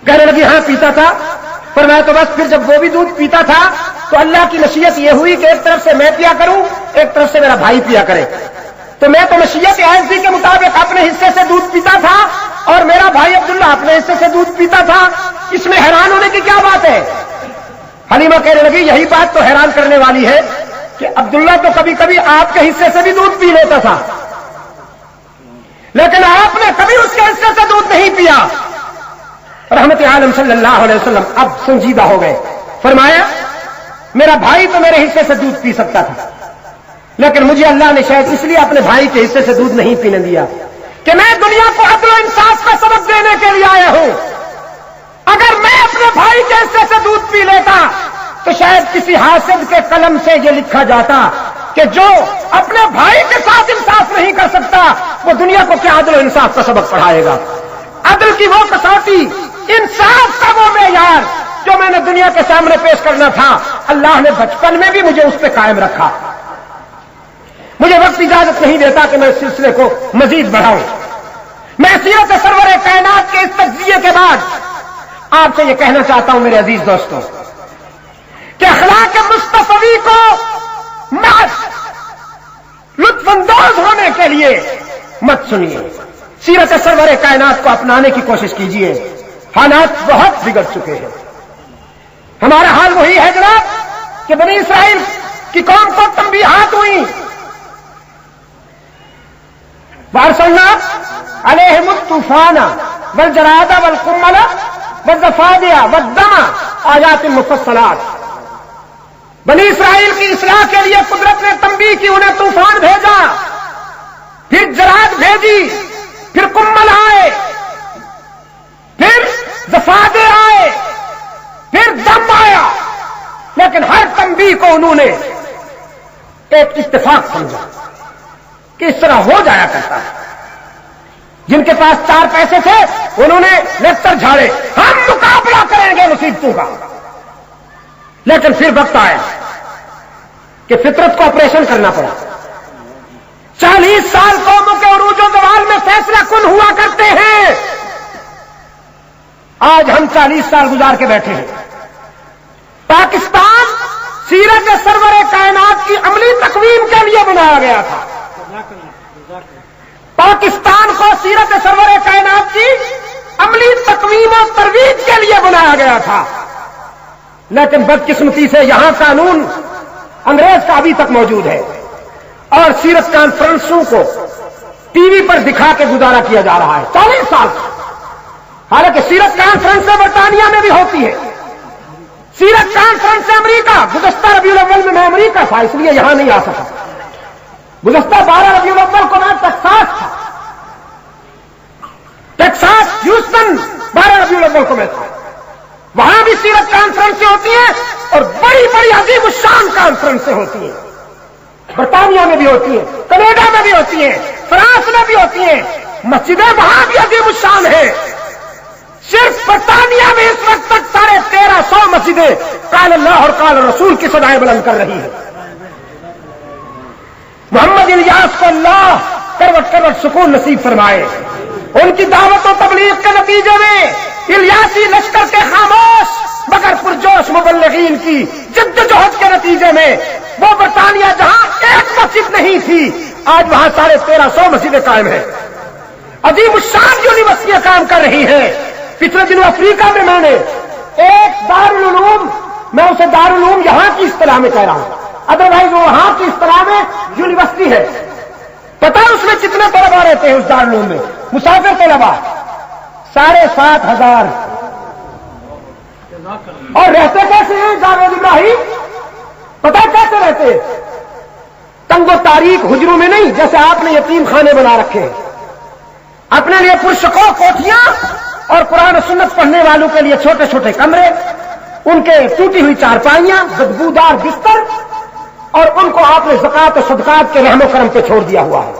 کہنے لگی ہاں پیتا تھا. فرمایا تو بس پھر جب وہ بھی دودھ پیتا تھا تو اللہ کی مشیت یہ ہوئی کہ ایک طرف سے میں پیا کروں، ایک طرف سے میرا بھائی پیا کرے. تو میں تو مشیت عائضی کے مطابق اپنے حصے سے دودھ پیتا تھا اور میرا بھائی عبداللہ اپنے حصے سے دودھ پیتا تھا. اس میں حیران ہونے کی کیا بات ہے؟ حلیمہ کہنے لگی یہی بات تو حیران کرنے والی ہے کہ عبداللہ تو کبھی کبھی آپ کے حصے سے بھی دودھ پی لیتا تھا، لیکن آپ نے کبھی اس کے حصے سے دودھ نہیں پیا. رحمت عالم صلی اللہ علیہ وسلم اب سنجیدہ ہو گئے. فرمایا میرا بھائی تو میرے حصے سے دودھ پی سکتا تھا، لیکن مجھے اللہ نے شاید اس لیے اپنے بھائی کے حصے سے دودھ نہیں پینے دیا کہ میں دنیا کو عدل و انصاف کا سبق دینے کے لیے آیا ہوں. اگر میں اپنے بھائی کے حصے سے دودھ پی لیتا تو شاید کسی حاسد کے قلم سے یہ لکھا جاتا کہ جو اپنے بھائی کے ساتھ انصاف نہیں کر سکتا وہ دنیا کو کیا عدل و انصاف کا سبق پڑھائے گا. عدل کی وہ کسوٹی، انصاف کا وہ معیار جو میں نے دنیا کے سامنے پیش کرنا تھا، اللہ نے بچپن میں بھی مجھے اس پہ قائم رکھا. مجھے وقت اجازت نہیں دیتا کہ میں اس سلسلے کو مزید بڑھاؤں. میں سیرت سرور کائنات کے اس تجزیے کے بعد آپ سے یہ کہنا چاہتا ہوں میرے عزیز دوستوں کہ اخلاق مصطفی کو محض لطف اندوز ہونے کے لیے مت سنیے. سیرت سرور کائنات کو اپنانے کی کوشش کیجیے. حالات بہت بگڑ چکے ہیں. ہمارا حال وہی ہے جناب کہ بنی اسرائیل کی قوم کو تنبیہات ہوئی، وارسلنا علیہم الطوفان والجراد والقمل والضفادع والدم آیات مفصلات. بنی اسرائیل کی اصلاح کے لیے قدرت نے تنبیہ کی، انہیں طوفان بھیجا، پھر جراد بھیجی، پھر قمل آئے، پھر ضفادع آئے، پھر دم آیا. لیکن ہر تنبیہ کو انہوں نے ایک اتفاق سمجھا کہ اس طرح ہو جایا کرتا ہے. جن کے پاس 4 پیسے تھے انہوں نے لکتر جھاڑے، ہم مقابلہ کریں گے مصیبتوں کا. لیکن پھر وقت آیا کہ فطرت کو آپریشن کرنا پڑا. 40 سال قوموں کے عروج و زوال میں فیصلہ کن ہوا کرتے ہیں. آج ہم 40 سال گزار کے بیٹھے ہیں. پاکستان سیرت سرور کائنات کی عملی تقویم کے لیے بنایا گیا تھا. پاکستان کو سیرت سرور کائنات کی عملی تقویم و ترویج کے لیے بنایا گیا تھا، لیکن بدقسمتی سے یہاں قانون انگریز کا ابھی تک موجود ہے اور سیرت کانفرنسوں کو ٹی وی پر دکھا کے گزارا کیا جا رہا ہے 40 سال سے۔ حالانکہ سیرت کانفرنس برطانیہ میں بھی ہوتی ہے، سیرت کانفرنس امریکہ، گزشتہ ربیع الاول میں امریکہ تھا اس لیے یہاں نہیں آ سکا، گزشتہ 12 ربیع الاول کو میں ٹیکساس ہیوسٹن 12 ربیع الاول کو میں تھا، وہاں بھی سیرت کانفرنسیں ہوتی ہیں اور بڑی بڑی عظیم الشان کانفرنسیں ہوتی ہیں، برطانیہ میں بھی ہوتی ہیں، کینیڈا میں بھی ہوتی ہیں، فرانس میں بھی ہوتی ہیں، مسجدیں وہاں بھی عظیم الشان ہیں۔ صرف برطانیہ میں اس وقت تک 1350 مسجدیں قال اللہ اور قال رسول کی صدائیں بلند کر رہی ہیں۔ محمد الیاس کو اللہ کروٹ کروٹ سکون نصیب فرمائے، ان کی دعوت و تبلیغ کے نتیجے میں الیاسی لشکر کے خاموش مگر پرجوش مبلغین کی جدوجہد کے نتیجے میں وہ برطانیہ جہاں ایک مسجد نہیں تھی آج وہاں 1350 مسجدیں قائم ہیں، عظیم الشان یونیورسٹیاں کام کر رہی ہیں۔ پچھلے دنوں افریقہ میں میں نے ایک دارالعلوم، میں اسے دارالعلوم یہاں کی اصطلاح میں کہہ رہا ہوں، ادروائز وہ وہاں کی اصطلاح میں یونیورسٹی ہے، پتا اس میں کتنے طلبا رہتے ہیں؟ اس دارالعلوم میں مسافر طلبا 7,500، اور رہتے کیسے ہیں جاوید ابراہیم؟ پتا کیسے رہتے؟ تنگ و تاریک حجروں میں نہیں، جیسے آپ نے یتیم خانے بنا رکھے ہیں، اپنے لیے پرشکو کوٹھیاں اور قرآن و سنت پڑھنے والوں کے لیے چھوٹے چھوٹے کمرے، ان کے ٹوٹی ہوئی چارپائیاں، بدبودار بستر، اور ان کو آپ نے زکات و صدقات کے رحم و کرم پہ چھوڑ دیا ہوا ہے۔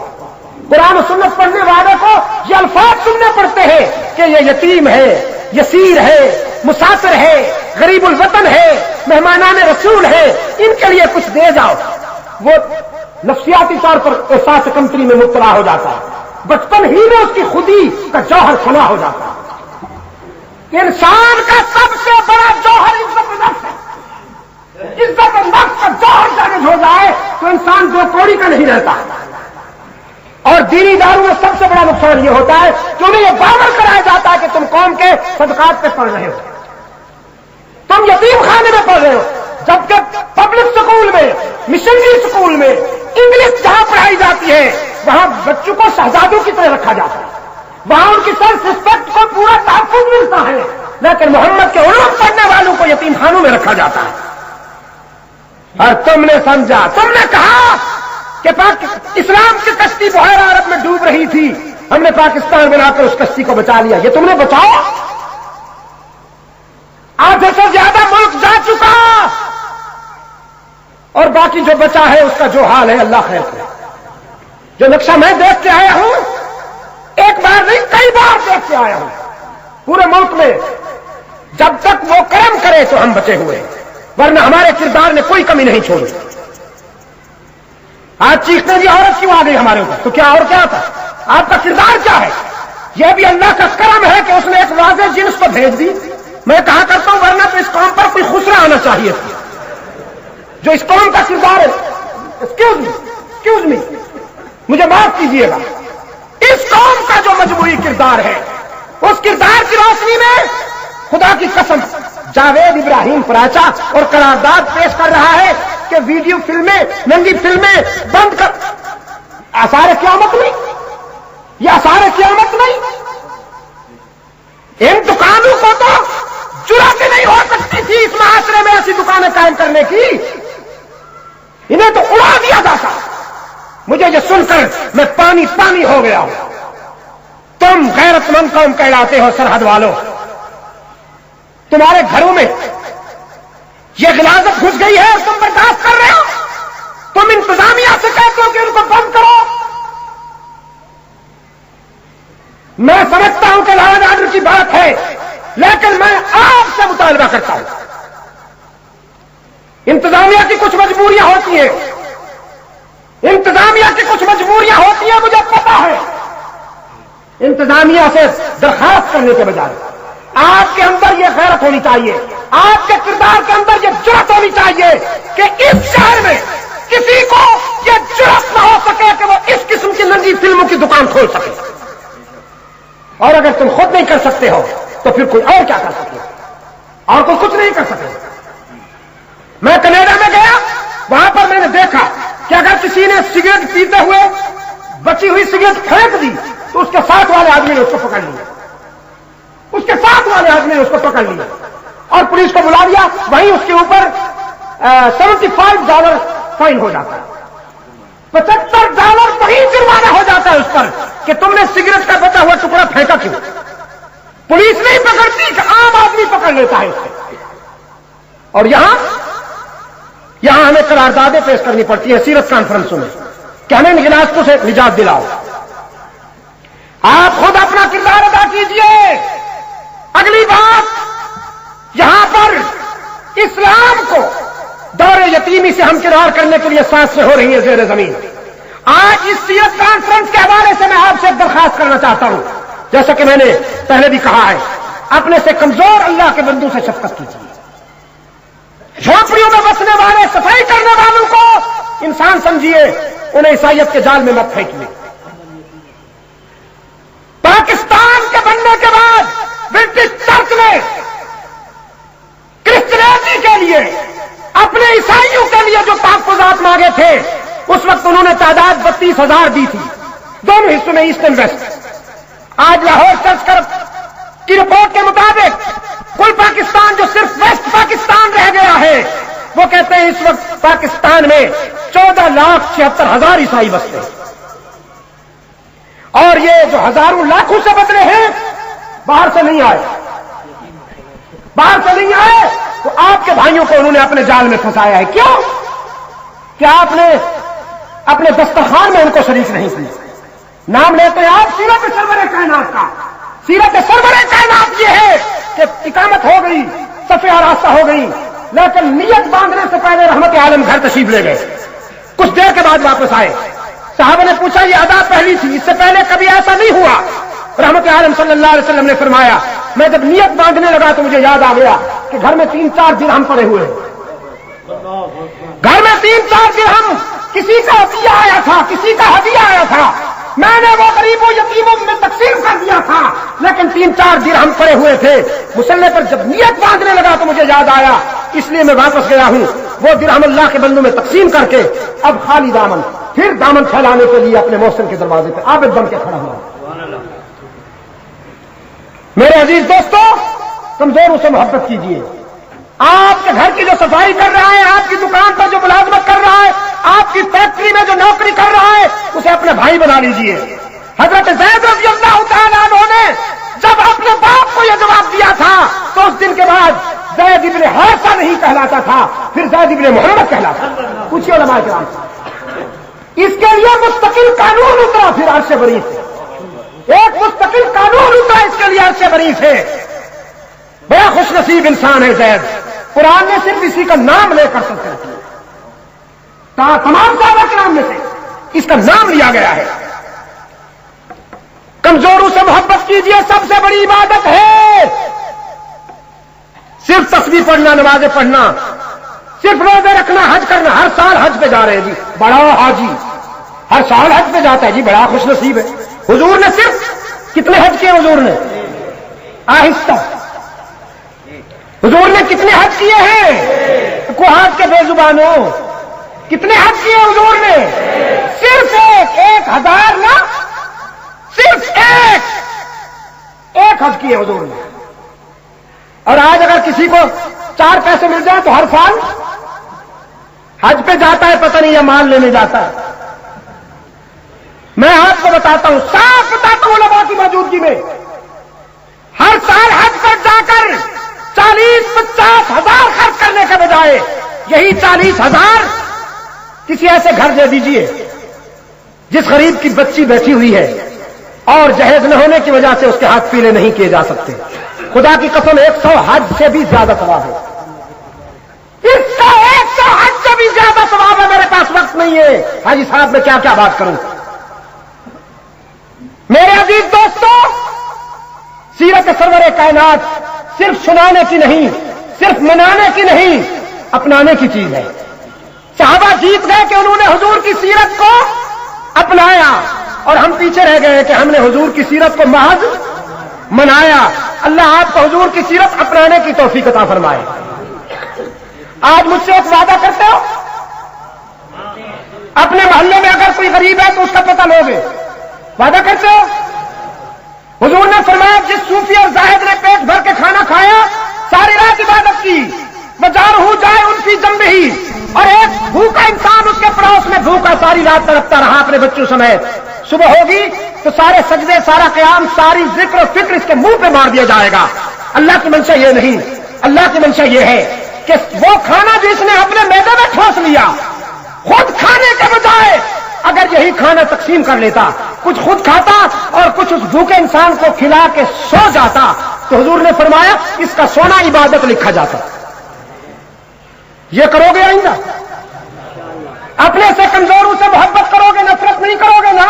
قرآن و سنت پڑھنے والوں کو یہ الفاظ سننے پڑتے ہیں کہ یہ یتیم ہے، یسیر ہے، مسافر ہے، غریب الوطن ہے، مہمانان رسول ہے، ان کے لیے کچھ دے جاؤ۔ وہ نفسیاتی طور پر احساس کمتری میں مبتلا ہو جاتا ہے، بچپن ہی میں اس کی خودی کا جوہر فنا ہو جاتا ہے۔ انسان کا سب سے بڑا جوہر عزت نفس ہے، عزت نفس کا جوہر ڈیمیج ہو جائے تو انسان دو کوڑی کا نہیں رہتا۔ اور دینی اداروں میں سب سے بڑا نقصان یہ ہوتا ہے کہ انہیں یہ باور کرایا جاتا ہے کہ تم قوم کے صدقات پہ پڑھ رہے ہو، تم یتیم خانے میں پڑھ رہے ہو، جبکہ پبلک سکول میں، مشنری سکول میں انگلش جہاں پڑھائی جاتی ہے وہاں بچوں کو شہزادوں کی طرح رکھا جاتا ہے، وہاں ان کی سیلف ریسپیکٹ کو پورا تحفظ ملتا ہے، لیکن محمد کے علوم پڑھنے والوں کو یتیم خانوں میں رکھا جاتا ہے۔ اور تم نے سمجھا، تم نے کہا کہ اسلام کی کشتی بحیرہ عرب میں ڈوب رہی تھی، ہم نے پاکستان بنا کر اس کشتی کو بچا لیا۔ یہ تم نے بچاؤ؟ آدھے سے زیادہ ملک جا چکا اور باقی جو بچا ہے اس کا جو حال ہے اللہ خیر کرے۔ جو نقشہ میں دیکھ کے آیا ہوں، ایک بار نہیں کئی بار دیکھ کے آیا ہوں پورے ملک میں، جب تک وہ کرم کرے تو ہم بچے ہوئے، ورنہ ہمارے کردار نے کوئی کمی نہیں چھوڑی۔ آج چیخنے کی عورت کیوں آ گئی ہمارے اوپر؟ تو کیا اور کیا تھا؟ آپ کا کردار کیا ہے؟ یہ بھی اللہ کا کرم ہے کہ اس نے ایک واضح جنس کو بھیج دی۔ میں کہا کرتا ہوں ورنہ تو اس قوم پر کوئی خسرا آنا چاہیے تھا۔ جو اس قوم کا کردار ہے، ایکسکیوز می، مجھے معاف کیجیے گا، اس قوم کا جو مجموعی کردار ہے، اس کردار کی روشنی میں خدا کی قسم جاوید ابراہیم پراچا اور قرارداد پیش کر رہا ہے کہ ویڈیو فلمیں، ننگی فلمیں بند کر۔ آثار قیامت نہیں، یہ آثار قیامت نہیں، ان دکانوں کو تو جرأت نہیں ہو سکتی تھی اس معاشرے میں ایسی دکانیں قائم کرنے کی، انہیں تو اڑا دیا جاتا۔ مجھے یہ سن کر میں پانی پانی ہو گیا ہوں۔ تم غیرت مند قوم کہلاتے ہو سرحد والوں، تمہارے گھروں میں یہ غلاظت گھس گئی ہے اور تم برداشت کر رہے ہو۔ تم انتظامیہ سے کہتے ہو کہ ان کو بند کرو۔ میں سمجھتا ہوں کہ لا اینڈ آرڈر کی بات ہے، لیکن میں آپ سے مطالبہ کرتا ہوں، انتظامیہ کی کچھ مجبوریاں ہوتی ہیں، انتظامیہ کی کچھ مجبوریاں ہوتی ہیں، مجھے پتا ہے۔ انتظامیہ سے درخواست کرنے کے بجائے آپ کے اندر یہ غیرت ہونی چاہیے، آپ کے کردار کے اندر یہ جرأت ہونی چاہیے کہ اس شہر میں کسی کو یہ جرأت نہ ہو سکے کہ وہ اس قسم کی ننگی فلموں کی دکان کھول سکے۔ اور اگر تم خود نہیں کر سکتے ہو تو پھر کوئی اور کیا کر سکے؟ اور کوئی کچھ نہیں کر سکے. میں کینیڈا میں گیا, وہاں پر میں نے دیکھا کہ اگر کسی نے سگریٹ پیتے ہوئے بچی ہوئی سگریٹ پھینک دی تو اس کے ساتھ والے آدمی نے اس کو پکڑ لیا, اس کے ساتھ والے آدمی نے اس کو پکڑ لیا اور پولیس کو بلا دیا. وہیں اس کے اوپر $75 فائن ہو جاتا ہے, $75 وہی جرمانہ ہو جاتا ہے اس پر کہ تم نے سگریٹ کا بچا ہوا ٹکڑا پھینکا کیوں. پولیس نہیں پکڑتی کہ عام آدمی پکڑ لیتا ہے اس سے. اور یہاں ہمیں قراردادیں پیش کرنی پڑتی ہیں سیرت کانفرنسوں میں کہ ہمیں غلاستوں سے نجات دلاؤ. آپ خود اپنا کردار ادا کیجئے. اگلی بات, یہاں پر اسلام کو دور یتیمی سے ہمکنار کرنے کے لیے سازشیں ہو رہی ہیں زیر زمین. آج اس سیرت کانفرنس کے حوالے سے میں آپ سے ایک درخواست کرنا چاہتا ہوں, جیسا کہ میں نے پہلے بھی کہا ہے, اپنے سے کمزور اللہ کے بندوں سے شفقت کیجیے. جھونپڑیوں میں بسنے والے, صفائی کرنے والوں کو انسان سمجھیے, انہیں عیسائیت کے جال میں مت پھینکیے. پاکستان کے بننے کے بعد برٹش چرچ نے کرسچینٹی کے لیے, اپنے عیسائیوں کے لیے جو تحفظات مانگے تھے, اس وقت انہوں نے تعداد 32,000 دی تھی دونوں حصوں میں, ایسٹ اینڈ ویسٹ. آج لاہور چرچ کی رپورٹ کے مطابق کل پاکستان جو صرف ویسٹ پاکستان رہ گیا ہے, وہ کہتے ہیں اس وقت پاکستان میں 14,76,000 عیسائی بستے ہیں. اور یہ جو ہزاروں لاکھوں سے بدلے ہیں باہر سے نہیں آئے, باہر سے نہیں آئے تو آپ کے بھائیوں کو انہوں نے اپنے جال میں پھنسایا ہے. کیوں؟ کہ آپ نے اپنے دسترخوان میں ان کو شریک نہیں کیا. نام لیتے ہیں آپ سیرت سرور کائنات کا. سیرت سرور کائنات یہ ہے کہ اقامت ہو گئی, صفحہ راستہ ہو گئی, لیکن نیت باندھنے سے پہلے رحمت عالم گھر تشریف لے گئے. کچھ دیر کے بعد واپس آئے. صحابہ نے پوچھا یہ ادا پہلی تھی, اس سے پہلے کبھی ایسا نہیں ہوا؟ رحمت عالم صلی اللہ علیہ وسلم نے فرمایا میں جب نیت باندھنے لگا تو مجھے یاد آ گیا کہ گھر میں 3-4 درہم پڑے ہوئے ہیں. گھر میں 3-4 درہم کسی کا ہدیہ آیا تھا, کسی کا ہدیہ آیا تھا, میں نے وہ غریبوں یتیموں میں تقسیم کر دیا تھا, لیکن 3-4 درہم پڑے ہوئے تھے. مسلح پر جب نیت باندھنے لگا تو مجھے یاد آیا, اس لیے میں واپس گیا ہوں. وہ درہم اللہ کے بندوں میں تقسیم کر کے اب خالی دامن, پھر دامن پھیلانے کے لیے اپنے محسن کے دروازے پہ عابد بن کے کھڑا ہوا. میرے عزیز دوستو, کمزوروں سے محبت کیجیے. آپ کے گھر کی جو صفائی کر رہا ہے, آپ کی دکان پر جو ملازمت کر رہا ہے, آپ کی فیکٹری میں جو نوکری کر رہا ہے, اسے اپنے بھائی بنا لیجیے. حضرت زید رضی اللہ تعالیٰ عنہ نے جب اپنے باپ کو یہ جواب دیا تھا تو اس دن کے بعد زید ابن حارثہ نہیں کہلاتا تھا, پھر زید ابن محمد کہلاتا. پوچھیے علماء کرام, اس کے لیے مستقل قانون اترا, پھر عرش بریز ایک مستقل قانون اترا اس کے لیے عرش بریز ہے. بڑا خوش نصیب انسان ہے زید. قرآن نے صرف اسی کا نام لے کر سکتے ہیں, تمام صحابہ کرام میں سے اس کا نام لیا گیا ہے. کمزوروں سے محبت کیجیے, سب سے بڑی عبادت ہے. صرف تسبیح پڑھنا, نمازیں پڑھنا, صرف روزے رکھنا, حج کرنا. ہر سال حج پہ جا رہے ہیں جی, بڑا حاجی ہر سال حج پہ جاتا ہے جی, بڑا خوش نصیب ہے. حضور نے صرف کتنے حج کیے؟ حضور نے آہستہ, حضور نے کتنے حج کیے ہیں؟ کوہات کے بے زبانوں, کتنے حج کیے حضور نے؟ صرف 1,000 نا, صرف ایک حج کیے حضور نے. اور آج اگر کسی کو 4 پیسے مل جائیں تو ہر سال حج پہ جاتا ہے, پتہ نہیں یا مال لینے جاتا ہے. میں آپ کو بتاتا ہوں, صاف بتاتا ہوں علماء کی موجودگی میں, ہر سال حج پر جا کر 40-50 ہزار خرچ کرنے کے بجائے یہی 40,000 کسی ایسے گھر دے دیجئے جس غریب کی بچی بیٹھی ہوئی ہے اور جہیز نہ ہونے کی وجہ سے اس کے ہاتھ پیلے نہیں کیے جا سکتے. خدا کی قسم 100 حج سے بھی زیادہ ثواب ہے. اس کا 100 حج سے بھی زیادہ ثواب ہے. میرے پاس وقت نہیں ہے حاجی صاحب, میں کیا کیا بات کروں. میرے عزیز دوستو, سیرت سرور کائنات صرف سنانے کی نہیں, صرف منانے کی نہیں, اپنانے کی چیز ہے. صحابہ جیت گئے کہ انہوں نے حضور کی سیرت کو اپنایا, اور ہم پیچھے رہ گئے کہ ہم نے حضور کی سیرت کو محض منایا. اللہ آپ کو حضور کی سیرت اپنانے کی توفیق عطا فرمائے. آج مجھ سے ایک وعدہ کرتے ہو, اپنے محلے میں اگر کوئی غریب ہے تو اس کا پتہ لوگے, وعدہ کرتے ہو؟ حضور نے فرمایا جس صوفی اور زاہد نے پیٹ بھر کے کھانا کھایا, ساری رات عبادت کی, بازار ہو جائے ان کی جنب ہی, اور ایک بھوکا انسان اس کے پڑوس میں بھوکا ساری رات تڑپتا رہا اپنے بچوں سمیت, صبح ہوگی تو سارے سجدے, سارا قیام, ساری ذکر و فکر اس کے منہ پہ مار دیا جائے گا. اللہ کی منشا یہ نہیں, اللہ کی منشا یہ ہے کہ وہ کھانا جس نے اپنے معدے میں ٹھوس لیا, خود کھانے کے بجائے اگر یہی کھانا تقسیم کر لیتا, کچھ خود کھاتا اور کچھ اس بھوکے انسان کو کھلا کے سو جاتا, تو حضور نے فرمایا اس کا سونا عبادت لکھا جاتا. یہ کرو گے آئندہ؟ اپنے سے کمزوروں سے محبت کرو گے, نفرت نہیں کرو گے نا.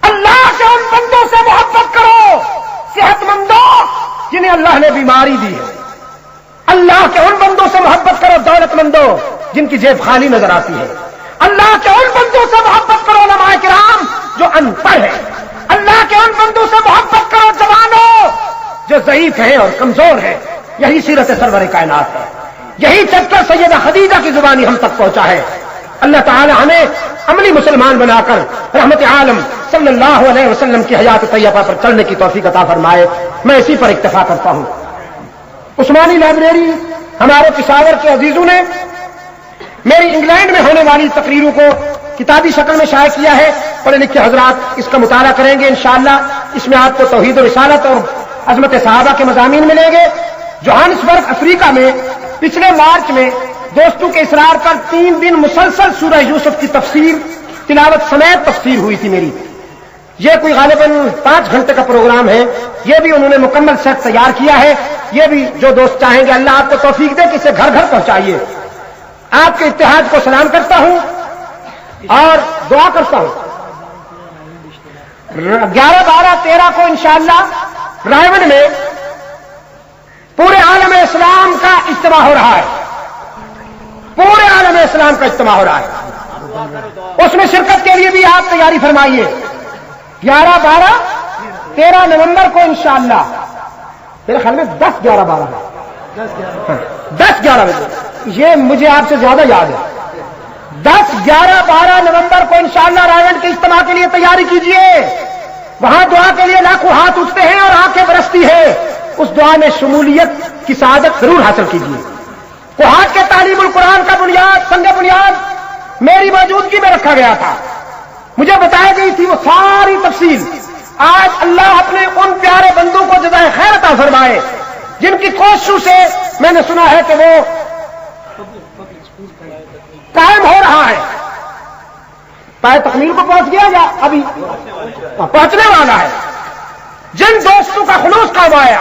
اللہ کے ان بندوں سے محبت کرو, صحت مندوں جنہیں اللہ نے بیماری دی ہے. اللہ کے ان بندوں سے محبت کرو دولت مندوں جن کی جیب خالی نظر آتی ہے. اللہ کے ان بندوں سے محبت کرو علماء کرام جو ان پڑھ ہیں. اللہ کے ان بندوں سے محبت کرو جوانوں جو ضعیف ہیں اور کمزور ہیں. یہی سیرت سرور کائنات ہے, یہی چیپٹر سیدہ خدیجہ کی زبانی ہم تک پہنچا ہے. اللہ تعالی ہمیں عملی مسلمان بنا کر رحمت عالم صلی اللہ علیہ وسلم کی حیات طیبہ پر چلنے کی توفیق عطا فرمائے. میں اسی پر اکتفا کرتا ہوں. عثمانی لائبریری ہمارے پشاور کے عزیزوں نے میری انگلینڈ میں ہونے والی تقریروں کو کتابی شکل میں شائع کیا ہے. پڑھے لکھے حضرات اس کا مطالعہ کریں گے انشاءاللہ. اس میں آپ کو توحید و رسالت اور عظمت صحابہ کے مضامین ملیں گے. جوہانسبرگ افریقہ میں پچھلے مارچ میں دوستوں کے اصرار پر 3 دن مسلسل سورہ یوسف کی تفسیر تلاوت سمیت تفسیر ہوئی تھی میری. یہ کوئی غالباً 5 گھنٹے کا پروگرام ہے. یہ بھی انہوں نے مکمل سیٹ تیار کیا ہے. یہ بھی جو دوست چاہیں گے اللہ آپ کو توفیق دے کہ اسے گھر گھر پہنچائیے. آپ کے اتحاد کو سلام کرتا ہوں اور دعا کرتا ہوں. 11, 12, 13 کو انشاءاللہ رائے میں پورے عالم اسلام کا اجتماع ہو رہا ہے. پورے عالم اسلام کا اجتماع ہو رہا ہے. اس میں شرکت کے لیے بھی آپ تیاری فرمائیے. 11, 12, 13 نومبر کو انشاءاللہ میرے خیال میں 10, 11, 12 10, 11 بجے, یہ مجھے آپ سے زیادہ یاد ہے. 10, 11, 12 نومبر کو انشاءاللہ رائے کے اجتماع کے لیے تیاری کیجیے. وہاں دعا کے لیے لاکھوں ہاتھ اٹھتے ہیں اور آنکھیں برستی ہے. اس دعا میں شمولیت کی سعادت ضرور حاصل کیجیے. کوہاٹ کے تعلیم القرآن کا بنیاد, سنگ بنیاد میری موجودگی میں رکھا گیا تھا. مجھے بتائی گئی تھی وہ ساری تفصیل. آج اللہ اپنے ان پیارے بندوں کو جزائے خیر عطا فرمائے جن کی کوششوں سے میں نے سنا ہے کہ وہ قائم ہو رہا ہے. پائے تکمیل کو پہنچ گیا یا ابھی پہنچنے والا ہے. جن دوستوں کا خلوص کام آیا,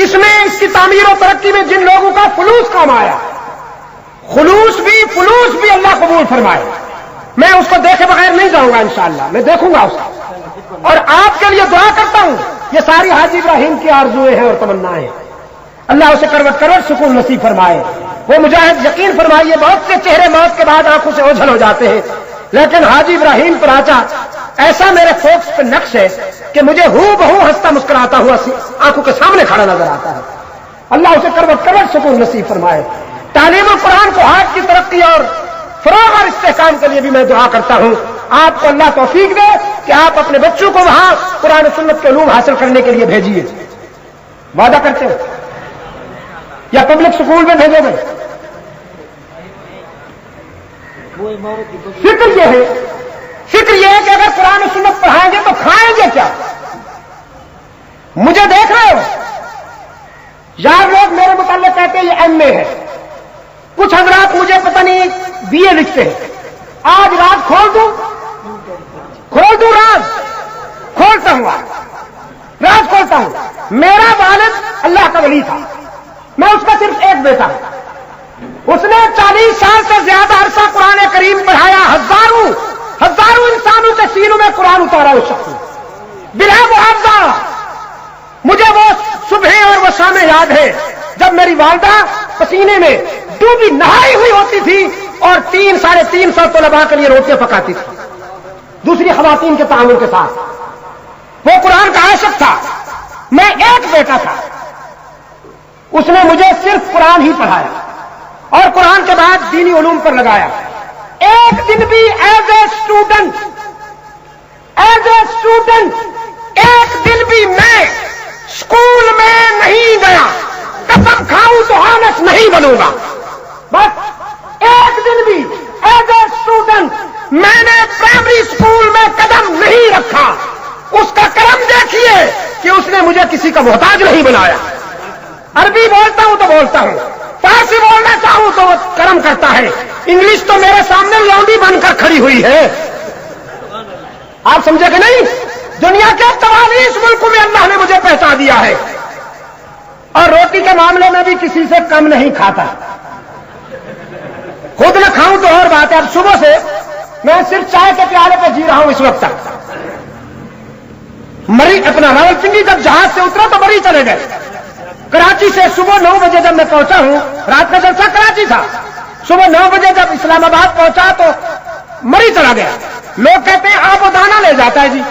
اس میں اس کی تعمیر و ترقی میں جن لوگوں کا فلوس کام آیا, خلوص بھی فلوس بھی اللہ قبول فرمائے. میں اس کو دیکھے بغیر نہیں جاؤں گا انشاءاللہ, میں دیکھوں گا اس کو. اور آپ کے لیے دعا کرتا ہوں. یہ ساری حاجی ابراہیم کی آرزویں ہیں اور تمنائیں ہیں. اللہ اسے کروٹ کروٹ سکون نصیب فرمائے. وہ مجاہد یقین فرمائیے بہت سے چہرے موت کے بعد آنکھوں سے اوجھل ہو جاتے ہیں, لیکن حاجی ابراہیم پر آچا ایسا میرے فوکس پہ نقش ہے کہ مجھے ہو بہو ہنستا مسکراتا ہوا آنکھوں کے سامنے کھڑا نظر آتا ہے. اللہ اسے کروٹ کروٹ سکون نصیب فرمائے. تعلیم القرآن کو ہاتھ کی ترقی اور فروغ اور استحکام کے لیے بھی میں دعا کرتا ہوں. آپ کو اللہ توفیق دے کہ آپ اپنے بچوں کو وہاں قرآن و سنت کے علوم حاصل کرنے کے لیے بھیجیے. وعدہ کرتے ہو یا پبلک اسکول میں بھیجو گے؟ فکر یہ ہے کہ اگر قرآن و سنت پڑھائیں گے تو کھائیں گے کیا؟ مجھے دیکھ رہے ہو یار, لوگ میرے متعلق کہتے ہیں یہ MA ہے. کچھ حضرات مجھے پتہ نہیں BA لکھتے ہیں. آج راز کھول دوں راز کھولتا ہوں, راز کھولتا ہوں. میرا والد اللہ کا ولی تھا, میں اس کا صرف ایک بیٹا ہوں. اس نے 40 سال سے زیادہ عرصہ قرآن کریم پڑھایا. ہزاروں انسانوں کے سینوں میں قرآن اتارا اس شخص نے بلا معاوضہ. مجھے وہ صبح اور وہ شام یاد ہے جب میری والدہ پسینے میں ڈوبی نہائی ہوئی ہوتی تھی اور 300-350 طلباء کے لیے روٹیاں پکاتی تھی دوسری خواتین کے تعاون کے ساتھ. وہ قرآن کا عاشق تھا، میں ایک بیٹا تھا، اس نے مجھے صرف قرآن ہی پڑھایا اور قرآن کے بعد دینی علوم پر لگایا۔ ایک دن بھی ایز اے اسٹوڈنٹ ایک دن بھی میں اسکول میں نہیں گیا، قسم کھاؤں تو آنس نہیں بنوں گا، بس ایک دن بھی ایز اے اسٹوڈنٹ میں نے پرائمری اسکول میں قدم نہیں رکھا۔ اس کا کرم دیکھیے کہ اس نے مجھے کسی کا محتاج نہیں بنایا۔ عربی بولتا ہوں تو بولتا ہوں، فارسی بولنا چاہوں تو وہ کرم کرتا ہے، انگلش تو میرے سامنے لونڈی بن کر کھڑی ہوئی ہے۔ آپ سمجھے کہ نہیں؟ دنیا کے 44 ملکوں میں اللہ نے مجھے پہنچا دیا ہے، اور روٹی کے معاملے میں بھی کسی سے کم نہیں کھاتا۔ خود نہ کھاؤں تو اور بات ہے۔ اب صبح سے میں صرف چائے کے پیالے پہ جی رہا ہوں اس وقت تک۔ مری اپنا راولپنڈی جب جہاز سے اترا تو مری چلے گئے۔ کراچی سے صبح 9 بجے جب میں پہنچا ہوں، رات کا جلسہ کراچی تھا، صبح 9 بجے جب اسلام آباد پہنچا تو مری چلا گیا۔ لوگ کہتے ہیں آب و دانہ لے جاتا ہے جی،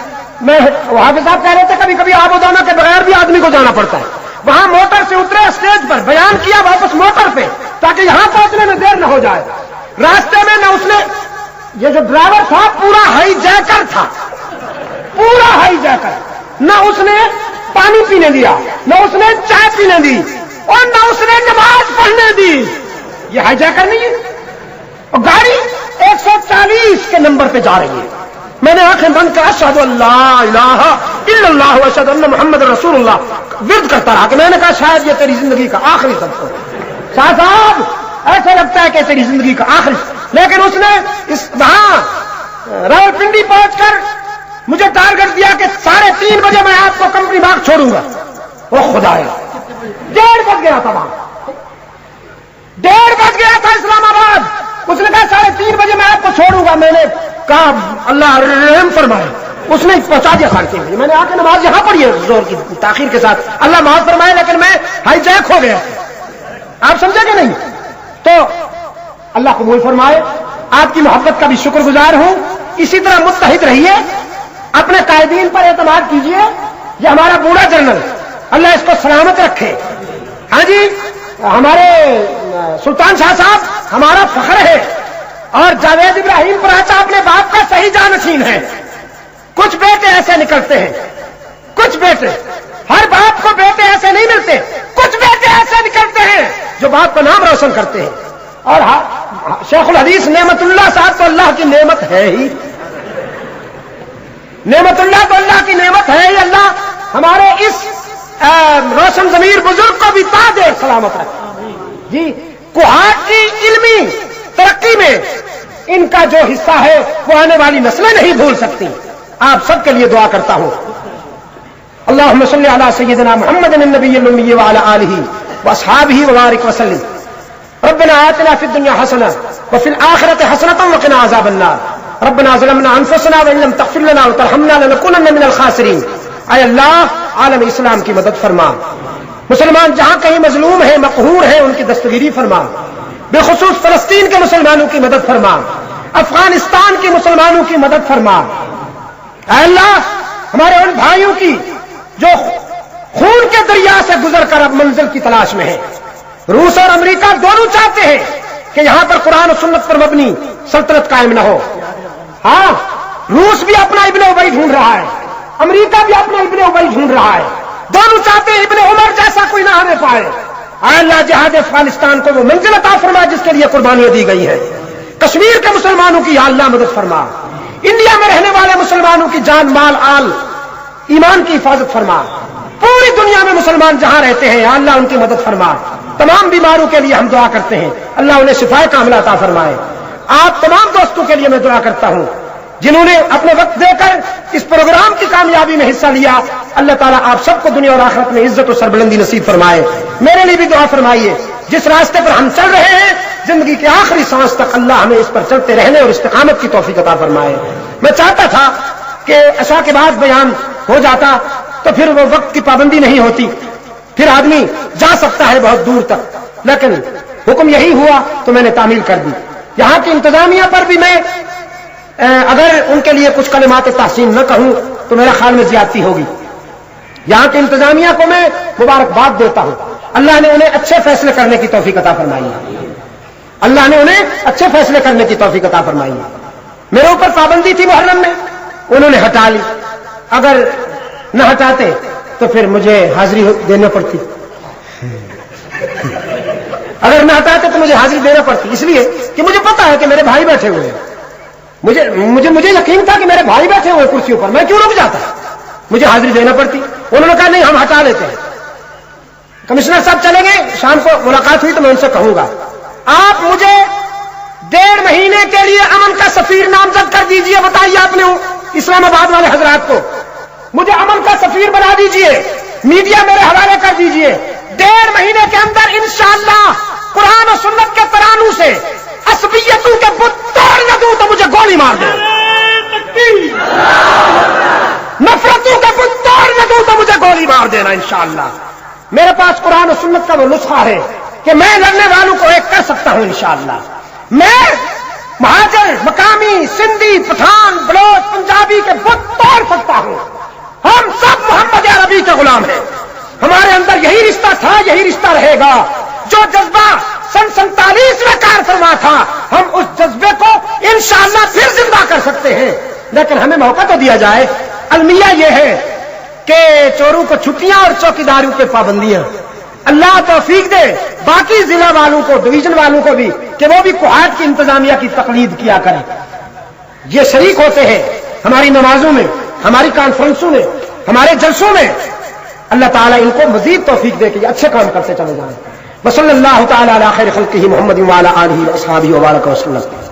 میں حافظ صاحب کہہ رہے تھے کبھی کبھی آب و دانہ کے بغیر بھی آدمی کو جانا پڑتا ہے۔ وہاں موٹر سے اترے، اسٹیج پر بیان کیا، واپس موٹر پہ، تاکہ یہاں پہنچنے میں دیر نہ ہو جائے۔ راستے میں نہ اس نے، یہ جو ڈرائیور تھا پورا ہائی جیکر تھا، پورا ہائی جیکر، نہ اس نے پانی پینے دیا، نہ اس نے چائے پینے دی، اور نہ اس نے نماز پڑھنے دی۔ یہ ہائی جیکر نہیں ہے؟ اور گاڑی 140 کے نمبر پہ جا رہی ہے۔ میں نے آنکھیں بند کر اشہد ان لا الہ الا اللہ واشہد ان محمد رسول اللہ ورد کرتا رہا کہ میں نے کہا شاید یہ تیری زندگی کا آخری سبق ہے۔ شاہ صاحب ایسا لگتا ہے کہ تیری زندگی کا آخری، لیکن اس نے وہاں راولپنڈی پہنچ کر مجھے ٹارگٹ دیا کہ 3:30 بجے میں آپ کو کمپنی باغ چھوڑوں گا۔ وہ خدایا 1:30 بج گیا تھا، وہاں 1:30 بج گیا تھا اسلام آباد۔ اس نے کہا 3:30 بجے میں آپ کو چھوڑوں گا۔ میں نے کہا اللہ رحم فرمائے، اس نے پہنچا دیا 3:30 بجے۔ میں نے آ کے نماز یہاں پڑھی ہے زور کی تاخیر کے ساتھ، اللہ معاف فرمائے، لیکن میں ہائی جیک ہو گیا۔ آپ سمجھے کہ نہیں؟ تو اللہ قبول فرمائے، آپ کی محبت کا بھی شکر گزار ہوں۔ اسی طرح متحد رہیے، اپنے قائدین پر اعتماد کیجیے۔ یہ ہمارا بوڑھا جنرل، اللہ اس کو سلامت رکھے۔ ہاں جی، ہمارے سلطان شاہ صاحب ہمارا فخر ہے، اور جاوید ابراہیم پراچا اپنے باپ کا صحیح جانشین ہے۔ کچھ بیٹے ایسے نکلتے ہیں، کچھ بیٹے، ہر باپ کو بیٹے ایسے نہیں ملتے، کچھ بیٹے ایسے نکلتے ہیں جو باپ کا نام روشن کرتے ہیں۔ اور شیخ الحدیث نعمت اللہ صاحب تو اللہ کی نعمت ہے ہی، نعمت اللہ تو اللہ کی نعمت ہے ہی۔ اللہ ہمارے اس روشن ضمیر بزرگ کو بھی تا دیر سلامت رکھے جی۔ کوہاٹ کی علمی ترقی میں ان کا جو حصہ ہے وہ آنے والی نسلیں نہیں بھول سکتی۔ آپ سب کے لیے دعا کرتا ہوں۔ اللہم صلی علی سیدنا محمد النبی الامی وعلی آلہ واصحابہ وبارک وسلم۔ ربنا آتنا فی الدنیا حسنہ وفی الآخرۃ حسنۃ وقنا عذاب النار۔ ربنا ظلمنا انفسنا وان لم تغفر لنا وترحمنا لنکونن من الخاسرین۔ اے اللہ عالم اسلام کی مدد فرما، مسلمان جہاں کہیں مظلوم ہیں، مقہور ہیں، ان کی دستگیری فرما، بالخصوص فلسطین کے مسلمانوں کی مدد فرما، افغانستان کے مسلمانوں کی مدد فرما۔ اے اللہ ہمارے ان بھائیوں کی جو خون کے دریا سے گزر کر اب منزل کی تلاش میں ہیں، روس اور امریکہ دونوں چاہتے ہیں کہ یہاں پر قرآن و سنت پر مبنی سلطنت قائم نہ ہو۔ ہاں، روس بھی اپنا ابن ابی ڈھونڈ رہا ہے، امریکہ بھی اپنا ابن ابی ڈھونڈ رہا ہے، دونوں چاہتے ہیں ابن عمر جیسا کوئی نہ آنے پائے۔ اے اللہ جہاد افغانستان کو وہ منزل عطا فرما جس کے لیے قربانیاں دی گئی ہیں۔ کشمیر کے مسلمانوں کی یا اللہ مدد فرما، انڈیا میں رہنے والے مسلمانوں کی جان مال آل ایمان کی حفاظت فرما، پوری دنیا میں مسلمان جہاں رہتے ہیں یا اللہ ان کی مدد فرما۔ تمام بیماروں کے لیے ہم دعا کرتے ہیں، اللہ انہیں شفائے کاملہ عطا فرمائے۔ آپ تمام دوستوں کے لیے میں دعا کرتا ہوں جنہوں نے اپنے وقت دے کر اس پروگرام کی کامیابی میں حصہ لیا، اللہ تعالیٰ آپ سب کو دنیا اور آخرت میں عزت و سربلندی نصیب فرمائے۔ میرے لیے بھی دعا فرمائیے، جس راستے پر ہم چل رہے ہیں زندگی کے آخری سانس تک اللہ ہمیں اس پر چلتے رہنے اور استقامت کی توفیق عطا فرمائے۔ میں چاہتا تھا کہ عشاء کے بعد بیان ہو جاتا تو پھر وہ وقت کی پابندی نہیں ہوتی، پھر آدمی جا سکتا ہے بہت دور تک، لیکن حکم یہی ہوا تو میں نے تعمیل کر دی۔ یہاں کی انتظامیہ پر بھی میں اگر ان کے لیے کچھ کلمات تحسین نہ کہوں تو میرا خیال میں زیادتی ہوگی. یہاں کی انتظامیہ کو میں مبارکباد دیتا ہوں. اللہ نے انہیں اچھے فیصلے کرنے کی توفیق عطا فرمائی ہے. اللہ نے انہیں اچھے فیصلے کرنے کی توفیق عطا فرمائی ہے. میرے اوپر پابندی تھی محرم میں, انہوں نے ہٹا لی. اگر نہ ہٹاتے تو پھر مجھے حاضری دینا پڑتی. اگر نہ ہٹاتے تو مجھے حاضری دینا پڑتی, اس لیے کہ مجھے پتا ہے کہ میرے بھائی بیٹھے ہوئے ہیں. مجھے یقین تھا کہ میرے بھائی بیٹھے ہوئے کرسیوں پر, میں کیوں رک جاتا, مجھے حاضری دینا پڑتی. انہوں نے کہا نہیں ہم ہٹا لیتے ہیں. کمشنر صاحب چلیں گے, شام کو ملاقات ہوئی تو میں ان سے کہوں گا آپ مجھے 1.5 مہینے کے لیے امن کا سفیر نامزد کر دیجئے. بتائیے آپ نے اسلام آباد والے حضرات کو, مجھے امن کا سفیر بنا دیجئے, میڈیا میرے حوالے کر دیجئے. 1.5 مہینے کے اندر انشاءاللہ قرآن و سنت کے ترانوں سے عصبیتوں کے بت توڑ نہ دوں تو مجھے گولی مار دے. نفرتوں کے بت توڑ نہ دوں تو مجھے گولی مار دینا انشاءاللہ. میرے پاس قرآن و سنت کا وہ نسخہ ہے کہ میں لڑنے والوں کو ایک کر سکتا ہوں انشاءاللہ. میں مہاجر, مقامی, سندھی, پٹھان, بلوچ, پنجابی کے بت توڑ سکتا ہوں. ہم سب محمد عربی کے غلام ہیں. ہمارے اندر یہی رشتہ تھا, یہی رشتہ رہے گا. جو جذبہ سن 47 میں کار فرما تھا, ہم اس جذبے کو انشاءاللہ پھر زندہ کر سکتے ہیں. لیکن ہمیں موقع تو دیا جائے. المیہ یہ ہے کہ چوروں کو چھٹیاں اور چوکیداروں پہ پابندیاں. اللہ توفیق دے باقی ضلع والوں کو, ڈویژن والوں کو بھی, کہ وہ بھی کوہاٹ کی انتظامیہ کی تقلید کیا کریں. یہ شریک ہوتے ہیں ہماری نمازوں میں, ہماری کانفرنسوں میں, ہمارے جلسوں میں. اللہ تعالیٰ ان کو مزید توفیق دے کہ یہ اچھے کام کرتے چلے جائیں. وصلی اللہ تعالی علی خیر خلقہ محمد وعلی آلہ واصحابہ وبارک وسلم.